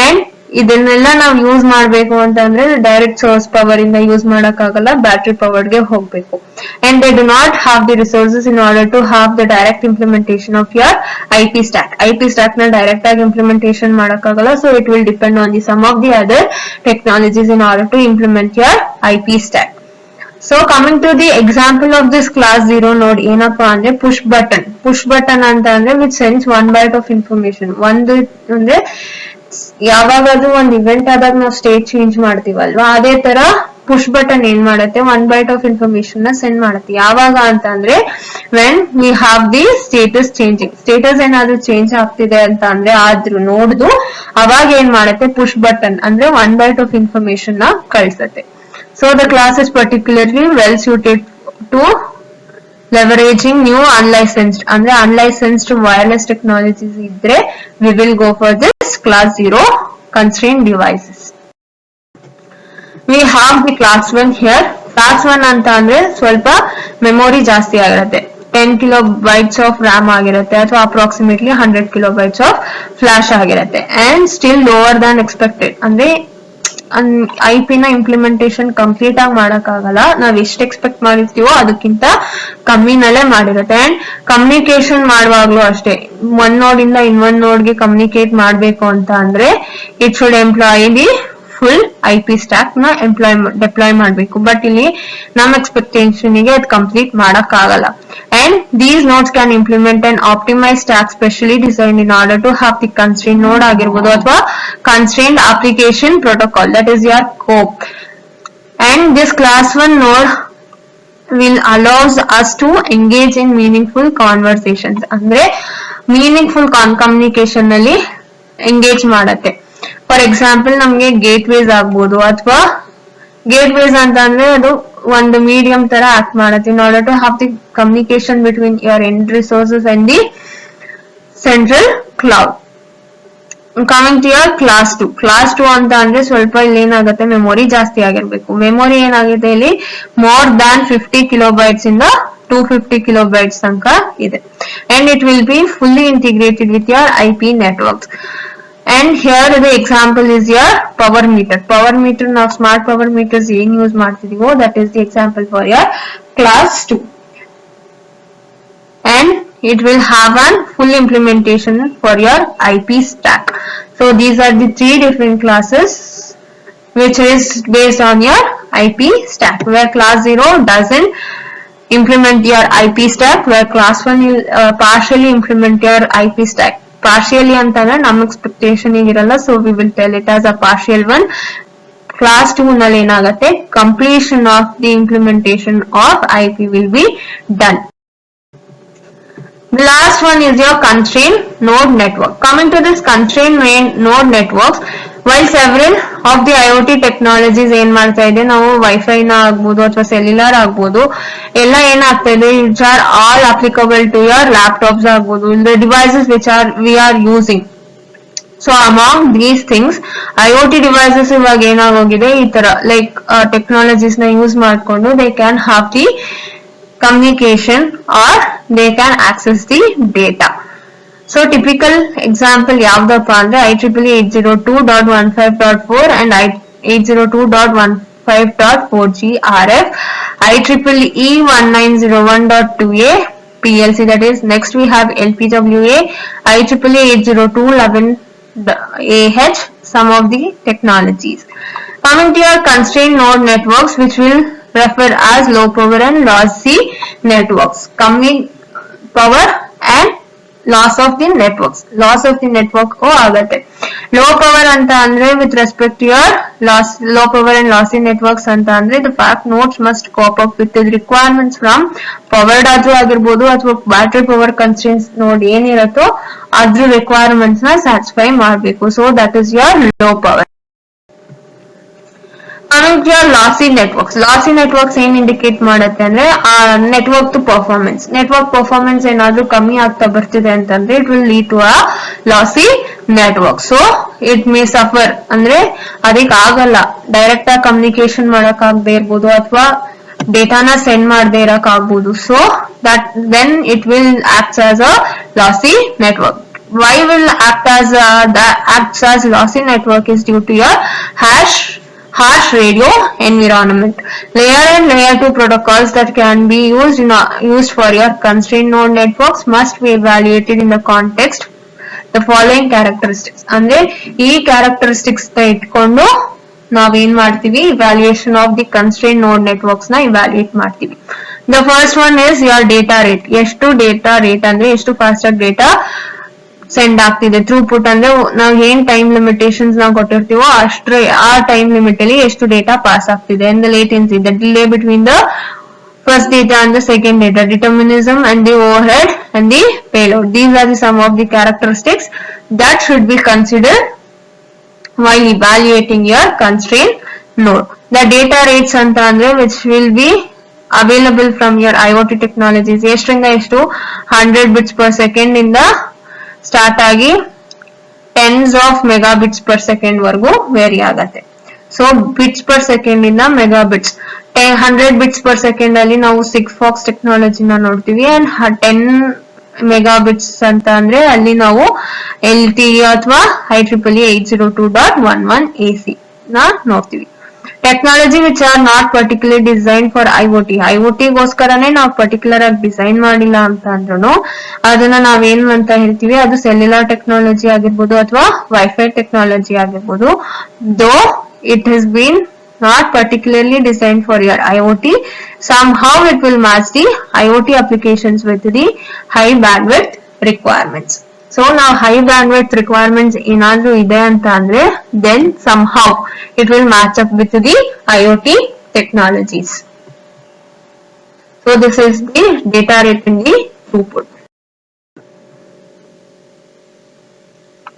ಅಂಡ್ ಇದನ್ನೆಲ್ಲ ನಾವು ಯೂಸ್ ಮಾಡ್ಬೇಕು ಅಂತಂದ್ರೆ ಡೈರೆಕ್ಟ್ ಸೋರ್ಸ್ ಪವರ್ ಇಂದ ಯೂಸ್ ಮಾಡಕ್ಕಾಗಲ್ಲ, ಬ್ಯಾಟರಿ ಪವರ್ಡ್ ಗೆ ಹೋಗ್ಬೇಕು. And they do not have the resources in order to have the direct implementation of your IP stack. IP stack ನ ಡೈರೆಕ್ಟ್ ಆಗಿ ಇಂಪ್ಲಿಮೆಂಟೇಷನ್ ಮಾಡಕ್ಕಾಗಲ್ಲ. So it will depend on the some of the other technologies in order to implement your IP stack. So coming to the example of this class 0 node, ಏನಪ್ಪಾ ಅಂದ್ರೆ push button ಅಂತ ಅಂದ್ರೆ which sends 1 byte of information. ಒಂದು ಅಂದ್ರೆ ಯಾವಾಗ ಅದು ಒಂದು event ಆದಾಗ ನಾವು ಸ್ಟೇಟ್ ಚೇಂಜ್ ಮಾಡ್ತೀವಲ್ವಾ, ಅದೇ ತರ ಪುಷ್ ಬಟನ್ ಏನ್ ಮಾಡುತ್ತೆ 1 byte ಆಫ್ ಇನ್ಫಾರ್ಮೇಶನ್ ನ ಸೆಂಡ್ ಮಾಡುತ್ತೆ. ಯಾವಾಗ ಅಂತ ಅಂದ್ರೆ when we have the status changing, status ಏನಾದ್ರೂ ಚೇಂಜ್ ಆಗ್ತಿದೆ ಅಂತ ಅಂದ್ರೆ ಆದ್ರೂ ನೋಡ್ದು ಅವಾಗ ಏನ್ ಮಾಡುತ್ತೆ ಪುಷ್ ಬಟನ್ ಅಂದ್ರೆ 1 byte ಆಫ್ ಇನ್ಫಾರ್ಮೇಶನ್ ನ ಕಳ್ಸತ್ತೆ. So the class is particularly well suited to leveraging new unlicensed ಅಂದ್ರೆ unlicensed wireless technologies ಇದ್ರೆ we will go for this class 0 constrained devices. We have the class 1 here. Class 1 ಅಂತ ಅಂದ್ರೆ ಸ್ವಲ್ಪ memory ಜಾಸ್ತಿ ಆಗಿರುತ್ತೆ, 10 kilobytes of RAM ಆಗಿರುತ್ತೆ ಅಥವಾ approximately 100 kilobytes of flash ಆಗಿರುತ್ತೆ. And still lower than expected ಅಂದ್ರೆ IP ನ ಇಂಪ್ಲಿಮೆಂಟೇಷನ್ ಕಂಪ್ಲೀಟ್ ಆಗಿ ಮಾಡಕ್ಕಾಗಲ್ಲ, ನಾವ್ ಎಷ್ಟು ಎಕ್ಸ್ಪೆಕ್ಟ್ ಮಾಡಿರ್ತೀವೋ ಅದಕ್ಕಿಂತ ಕಮ್ಮಿನಲ್ಲೇ ಮಾಡಿರುತ್ತೆ. ಅಂಡ್ ಕಮ್ಯುನಿಕೇಶನ್ ಮಾಡುವಾಗ್ಲೂ ಅಷ್ಟೇ, ಒಂದ್ ನೋಡ್ ಇಂದ ಇನ್ನೊಂದ್ ನೋಡ್ಗೆ ಕಮ್ಯುನಿಕೇಟ್ ಮಾಡ್ಬೇಕು ಅಂತ ಅಂದ್ರೆ it should employ the full IP stack ನ ಡೆಪ್ಲಾಯ್ ಮಾಡ್ಬೇಕು. ಬಟ್ ಇಲ್ಲಿ ನಮ್ ಎಕ್ಸ್ಪೆಕ್ಟೇಷನ್ ಗೆ ಅದು ಕಂಪ್ಲೀಟ್ ಮಾಡಕ್ ಆಗಲ್ಲ. And these nodes can implement an optimized stack specially designed in order to have the constrained node ಆಗಿರ್ಬೋದು ಅಥವಾ constrained application protocol, that is your COAP. And this class 1 node will allows us to engage in meaningful conversations ಅಂದ್ರೆ meaningful communication ನಲ್ಲಿ engage ಮಾಡತ್ತೆ. For example ನಮ್ಗೆ gate ways ಆಗ್ಬೋದು ಅಥವಾ gate ways ಅಂತ ಅಂದ್ರೆ ಅದು ಒಂದು ಮೀಡಿಯಂ ತರ ಆಕ್ಟ್ ಮಾಡುತ್ತೆ in order to have the communication between your end resources and the central cloud. Coming to your class 2. Class 2 ಅಂತ ಅಂದ್ರೆ ಸ್ವಲ್ಪ ಇಲ್ಲಿ ಏನಾಗುತ್ತೆ ಮೆಮೊರಿ ಜಾಸ್ತಿ ಆಗಿರ್ಬೇಕು. ಮೆಮೊರಿ ಏನಾಗಿದೆ ಇಲ್ಲಿ more than 50 kilobytes ಇಂದ 250 kilobytes ತನಕ ಇದೆ. And it will be fully integrated with your IP networks. And here the example is your power meter. Power meter now smart power meters ಏನ್ use ಮಾಡ್ತಿದೀವೋ that is the example for your class 2. And it will have a full implementation for your IP stack. So these are the 3 different classes which is based on your IP stack, where class 0 doesn't implement your IP stack, where class 1 will partially implement your IP stack. Partially ಅಂತಂದ್ರೆ ನಮ್ಮ expectation ಇರಲ್ಲ, so we will tell it as a partial one. Class 2 ನಲ್ಲಿ ಏನಾಗುತ್ತೆ completion of the implementation of IP will be done. The last one is your constrained node network. Coming to this constrained node networks, while several of the IoT technologies ಏನ್ ಮಾಡ್ತಾ ಇದೆ, ನಾವು wifi ನ ಆಗ್ಬೋದು ಅಥವಾ cellular ಆಗ್ಬೋದು, ಎಲ್ಲ ಏನಾಗ್ತಾ ಇದೆ which are all applicable to your laptops ಆಗ್ಬೋದು, the devices which we are using. So among these things IoT devices ಇವಾಗ ಏನಾಗೋಗಿದೆ ಈ ತರ ಲೈಕ್ ಟೆಕ್ನಾಲಜೀಸ್ ನ ಯೂಸ್ ಮಾಡ್ಕೊಂಡು they can have the communication or they can access the data. So typical example ಯಾವ್ದಪ್ಪ ಅಂದ್ರೆ IEEE 802.15.4 and 802.15.4G RF, IEEE 1901.2a PLC, that is next we have LPWA, IEEE 802.11ah, some of the technologies. Coming to your constrained node networks, which will refer as low power and lossy networks. Coming power and loss of the network ಆಗತ್ತೆ. Low power ಅಂತ ಅಂದ್ರೆ with respect to your low power and lossy networks ಅಂತ ಅಂದ್ರೆ the fact nodes must cope up with requirements from powered ಆದ್ರೂ ಆಗಿರ್ಬೋದು ಅಥವಾ battery power constants ನೋಡ್ ಏನಿರತ್ತೋ ಅದ್ರ ರಿಕ್ವೈರ್ಮೆಂಟ್ಸ್ ನ ಸ್ಯಾಟಿಸ್ಫೈ ಮಾಡಬೇಕು. So that is your low power. Lossy networks ಏನ್ ಇಂಡಿಕೇಟ್ ಮಾಡುತ್ತೆ ಅಂದ್ರೆ ನೆಟ್ವರ್ಕ್ ಪರ್ಫಾರ್ಮೆನ್ಸ್ ಏನಾದ್ರೂ ಕಮ್ಮಿ ಆಗ್ತಾ ಬರ್ತಿದೆ ಅಂತಂದ್ರೆ it will lead to a lossy network. So it may suffer ಅಂದ್ರೆ ಅದಕ್ಕೆ ಆಗಲ್ಲ, ಡೈರೆಕ್ಟ್ ಆಗಿ ಕಮ್ಯುನಿಕೇಶನ್ ಮಾಡಕ್ ಆಗದೆ ಇರ್ಬೋದು ಅಥವಾ ಡೇಟಾನ ಸೆಂಡ್ ಮಾಡದೆ ಇರಕ್ ಆಗ್ಬೋದು. So that then it will acts as a lossy network. Why will acts as lossy network is due to your harsh radio environment. Layer and layer 2 protocols that can be used for your constrained node networks must be evaluated in the context the following characteristics. ಅಂದ್ರೆ ಈ characteristics ಇಟ್ಕೊಂಡು ನಾವೇನ್ ಮಾಡ್ತೀವಿ, evaluation of the constrained node networks ನ evaluate ಮಾಡ್ತೀವಿ. The first one is your data rate. ಎಷ್ಟು data rate ಅಂದ್ರೆ ಎಷ್ಟು ಫಾಸ್ಟ್ ಆಗಿ ಡೇಟಾ ಸೆಂಡ್ ಆಗ್ತಿದೆ. ಥ್ರೂಪುಟ್ ಅಂದ್ರೆ ನಾವು ಏನ್ ಟೈಮ್ ಲಿಮಿಟೇಷನ್ಸ್ ನಾವು ಕೊಟ್ಟಿರ್ತೀವೋ ಅಷ್ಟೇ ಆ ಟೈಮ್ ಲಿಮಿಟ್ ಅಲ್ಲಿ ಎಷ್ಟು ಡೇಟಾ ಪಾಸ್ ಆಗ್ತಿದೆ. And the latency, the delay between the first data and the second data, determinism and the overhead and the payload. These are the some of the characteristics that should be considered while evaluating your constraint node. The data rates anta andre which will be available from your IoT technologies. ಎಷ್ಟರಿಂದ ಎಷ್ಟು 100 bits per second ಇಂದ start ಆಗಿ tense of ಮೆಗಾಬಿಟ್ಸ್ per second ವರೆಗೂ vary ಆಗತ್ತೆ. So bits per second ಇಂದ ಮೆಗಾಬಿಟ್ಸ್ 100 bits per second ಅಲ್ಲಿ ನಾವು Sigfox ಟೆಕ್ನಾಲಜಿನ ನೋಡ್ತೀವಿ. And 10 ಮೆಗಾಬಿಟ್ಸ್ ಅಂತ ಅಂದ್ರೆ ಅಲ್ಲಿ ನಾವು LTE ಅಥವಾ IEEE 802.11ac ನ ನೋಡ್ತೀವಿ. Technology which are not particular design for IoT ಗೋಸ್ಕರನೇ ನಾವು ಪರ್ಟಿಕ್ಯುಲರ್ ಆಗಿ ಡಿಸೈನ್ ಮಾಡಿಲ್ಲ ಅಂತ ಅಂದ್ರೂ ಅದನ್ನ ನಾವೇನು ಅಂತ ಹೇಳ್ತೀವಿ, ಅದು ಸೆಲ್ಯುಲರ್ ಟೆಕ್ನಾಲಜಿ ಆಗಿರ್ಬೋದು ಅಥವಾ ವೈಫೈ ಟೆಕ್ನಾಲಜಿ ಆಗಿರ್ಬೋದು. Though it has been not particularly designed for your IoT, somehow it will match the IoT applications with the high bandwidth requirements. So now high bandwidth requirements ಏನಾದ್ರೂ ಇದೆ ಅಂತ ಅಂದ್ರೆ then somehow it will match up with the IoT technologies. So this is the data rate in the throughput.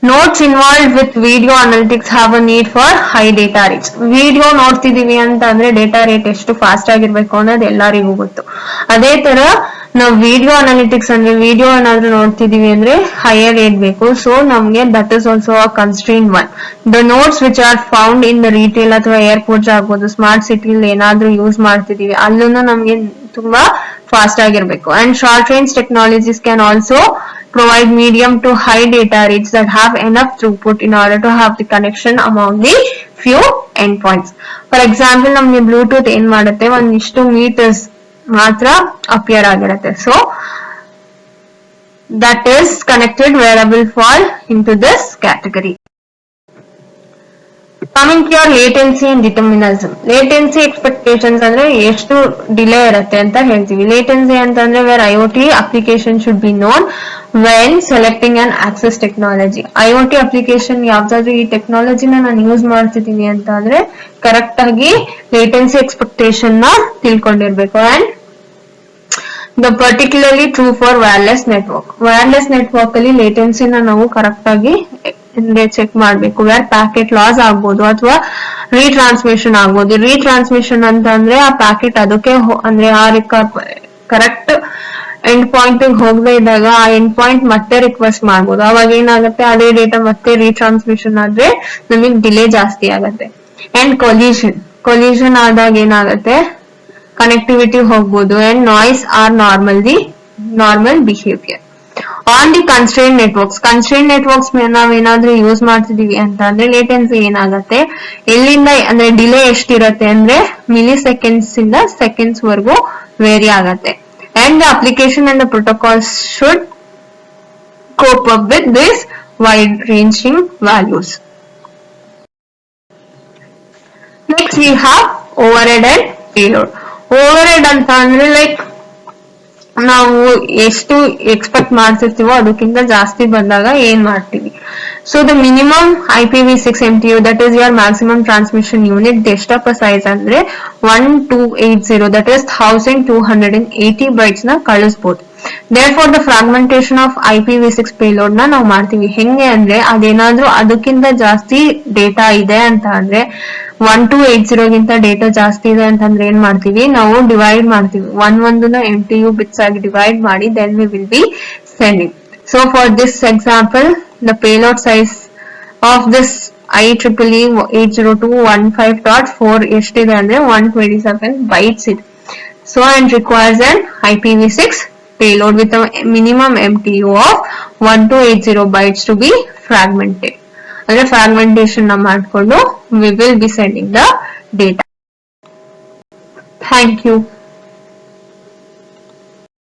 Nodes involved with video analytics have a need for high data rates. Video ನೋಡ್ತಿದೀವಿ ಅಂತ ಅಂದ್ರೆ data rate ಎಷ್ಟು fast ಆಗಿರ್ಬೇಕು ಅನ್ನೋದು ಎಲ್ಲರಿಗೂ ಗೊತ್ತು. ಅದೇ ತರ ನಾವು ವಿಡಿಯೋ ಅನಾಲಿಟಿಕ್ಸ್ ಅಂದ್ರೆ ವಿಡಿಯೋ ಏನಾದ್ರೂ ನೋಡ್ತಿದೀವಿ ಅಂದ್ರೆ ಹೈಯರ್ ರೇಟ್ ಬೇಕು. ಸೊ ನಮ್ಗೆ that is also a constrained one. The notes which are found in the retail ಅಥವಾ ಏರ್ಪೋರ್ಟ್ಸ್ ಆಗ್ಬೋದು, ಸ್ಮಾರ್ಟ್ ಸಿಟಿಲಿ ಏನಾದ್ರೂ ಯೂಸ್ ಮಾಡ್ತಿದೀವಿ ಅಲ್ಲೂ ನಮ್ಗೆ ತುಂಬಾ ಫಾಸ್ಟ್ ಆಗಿರ್ಬೇಕು. And short range technologies can also provide medium to high data rates that have enough throughput in order to have the connection among the few endpoints. For example, ನಮಗೆ Bluetooth ಏನ್ ಮಾಡುತ್ತೆ, ಒಂದಿಷ್ಟು metres ಮಾತ್ರ appear ಆಗಿರುತ್ತೆ. So that is connected wearable fall into this category. Coming to your latency and determinism. Latency expectations ಅಂದ್ರೆ ಎಷ್ಟು delay ಇರುತ್ತೆ ಅಂತ ಹೇಳ್ತೀವಿ. ಲೇಟೆನ್ಸಿ ಅಂತಂದ್ರೆ where IoT application should be known when selecting an access technology. IoT application ಯಾವ್ದಾದ್ರು ಈ ಟೆಕ್ನಾಲಜಿನ ನಾನು use ಮಾಡ್ತಿದ್ದೀನಿ ಅಂತ ಅಂದ್ರೆ ಕರೆಕ್ಟ್ ಆಗಿ ಲೇಟೆನ್ಸಿ ಎಕ್ಸ್ಪೆಕ್ಟೇಷನ್ ನ ತಿಳ್ಕೊಂಡಿರ್ಬೇಕು. And the particularly true for wireless network ಅಲ್ಲಿ ಲೇಟೆನ್ಸಿನ ನಾವು ಕರೆಕ್ಟ್ ಆಗಿ ಚೆಕ್ ಮಾಡ್ಬೇಕು. ವೇರ್ ಪ್ಯಾಕೆಟ್ ಲಾಸ್ ಆಗ್ಬೋದು ಅಥವಾ ರೀಟ್ರಾನ್ಸ್ಮಿಷನ್ ಆಗ್ಬೋದು. ರೀಟ್ರಾನ್ಸ್ಮಿಷನ್ ಅಂತ ಅಂದ್ರೆ ಆ ಪ್ಯಾಕೆಟ್ ಅದಕ್ಕೆ ಅಂದ್ರೆ ಆ ಕರೆಕ್ಟ್ ಎಂಡ್ ಪಾಯಿಂಟ್ ಹೋಗದೆ ಇದ್ದಾಗ ಆ ಎಂಡ್ ಪಾಯಿಂಟ್ ಮತ್ತೆ ರಿಕ್ವೆಸ್ಟ್ ಮಾಡ್ಬೋದು. ಅವಾಗ ಏನಾಗುತ್ತೆ, ಅದೇ ಡೇಟಾ ಮತ್ತೆ ರೀಟ್ರಾನ್ಸ್ಮಿಷನ್ ಆದ್ರೆ ನಮಗೆ ಡಿಲೇ ಜಾಸ್ತಿ ಆಗತ್ತೆ. ಅಂಡ್ ಕೊಲ್ಯೂಷನ್ ಆದಾಗ ಏನಾಗುತ್ತೆ, ಕನೆಕ್ಟಿವಿಟಿ ಹೋಗ್ಬೋದು. And noise or normal behaviour. On the constrained networks ನಾವೇನಾದ್ರೂ ಯೂಸ್ ಮಾಡ್ತಿದೀವಿ ಅಂತ ಅಂದ್ರೆ ಲೇಟೆನ್ಸಿ ಏನಾಗತ್ತೆ, ಎಲ್ಲಿಂದ ಅಂದ್ರೆ ಡಿಲೇ ಎಷ್ಟಿರತ್ತೆ ಅಂದ್ರೆ ಮಿಲಿ ಸೆಕೆಂಡ್ಸ್ ಇಂದ ಸೆಕೆಂಡ್ಸ್ ವರೆಗೂ ವೇರಿ ಆಗತ್ತೆ. And the application and the protocols should cope up with these wide-ranging values. Next we have overhead and payload. Overhead anta andre like ನಾವು ಎಷ್ಟು ಎಕ್ಸ್ಪೆಕ್ಟ್ ಮಾಡ್ತಿರ್ತೀವೋ ಅದಕ್ಕಿಂತ ಜಾಸ್ತಿ ಬಂದಾಗ ಏನ್ ಮಾಡ್ತೀವಿ. So the minimum IPv6 MTU that is your maximum transmission unit ಎಷ್ಟಪ್ಪ size ಅಂದ್ರೆ 1280 that is 1280 bytes ನ ಕಳಿಸ್ಬೋದು. Therefore the fragmentation of IPv6 payload ನ ನಾವು ಮಾಡ್ತೀವಿ. ಹೆಂಗೆ ಅಂದ್ರೆ ಅದೇನಾದ್ರೂ ಅದಕ್ಕಿಂತ ಜಾಸ್ತಿ ಡೇಟಾ ಇದೆ ಅಂತ ಅಂದ್ರೆ 1280 ಗಿಂತ ಡೇಟಾ ಜಾಸ್ತಿ ಇದೆ ಅಂತಂದ್ರೆ ಏನ್ ಮಾಡ್ತೀವಿ, ನಾವು ಡಿವೈಡ್ ಮಾಡ್ತೀವಿ. ಒಂದೊಂದನ್ನ MTU ಬಿಟ್ಸ್ ಆಗಿ ಡಿವೈಡ್ ಮಾಡಿ then we will be sending. So for this example the payload size of this IEEE 802.15.4 ಎಷ್ಟಿದೆ ಅಂದ್ರೆ 127 bytes ಇದೆ. So and requires an IPv6 payload with a minimum MTU of 1280 bytes to be fragmented. ಅಂದ್ರೆ fragmentation ನ ಮಾಡಿಕೊಂಡು we will be sending the data. Thank you.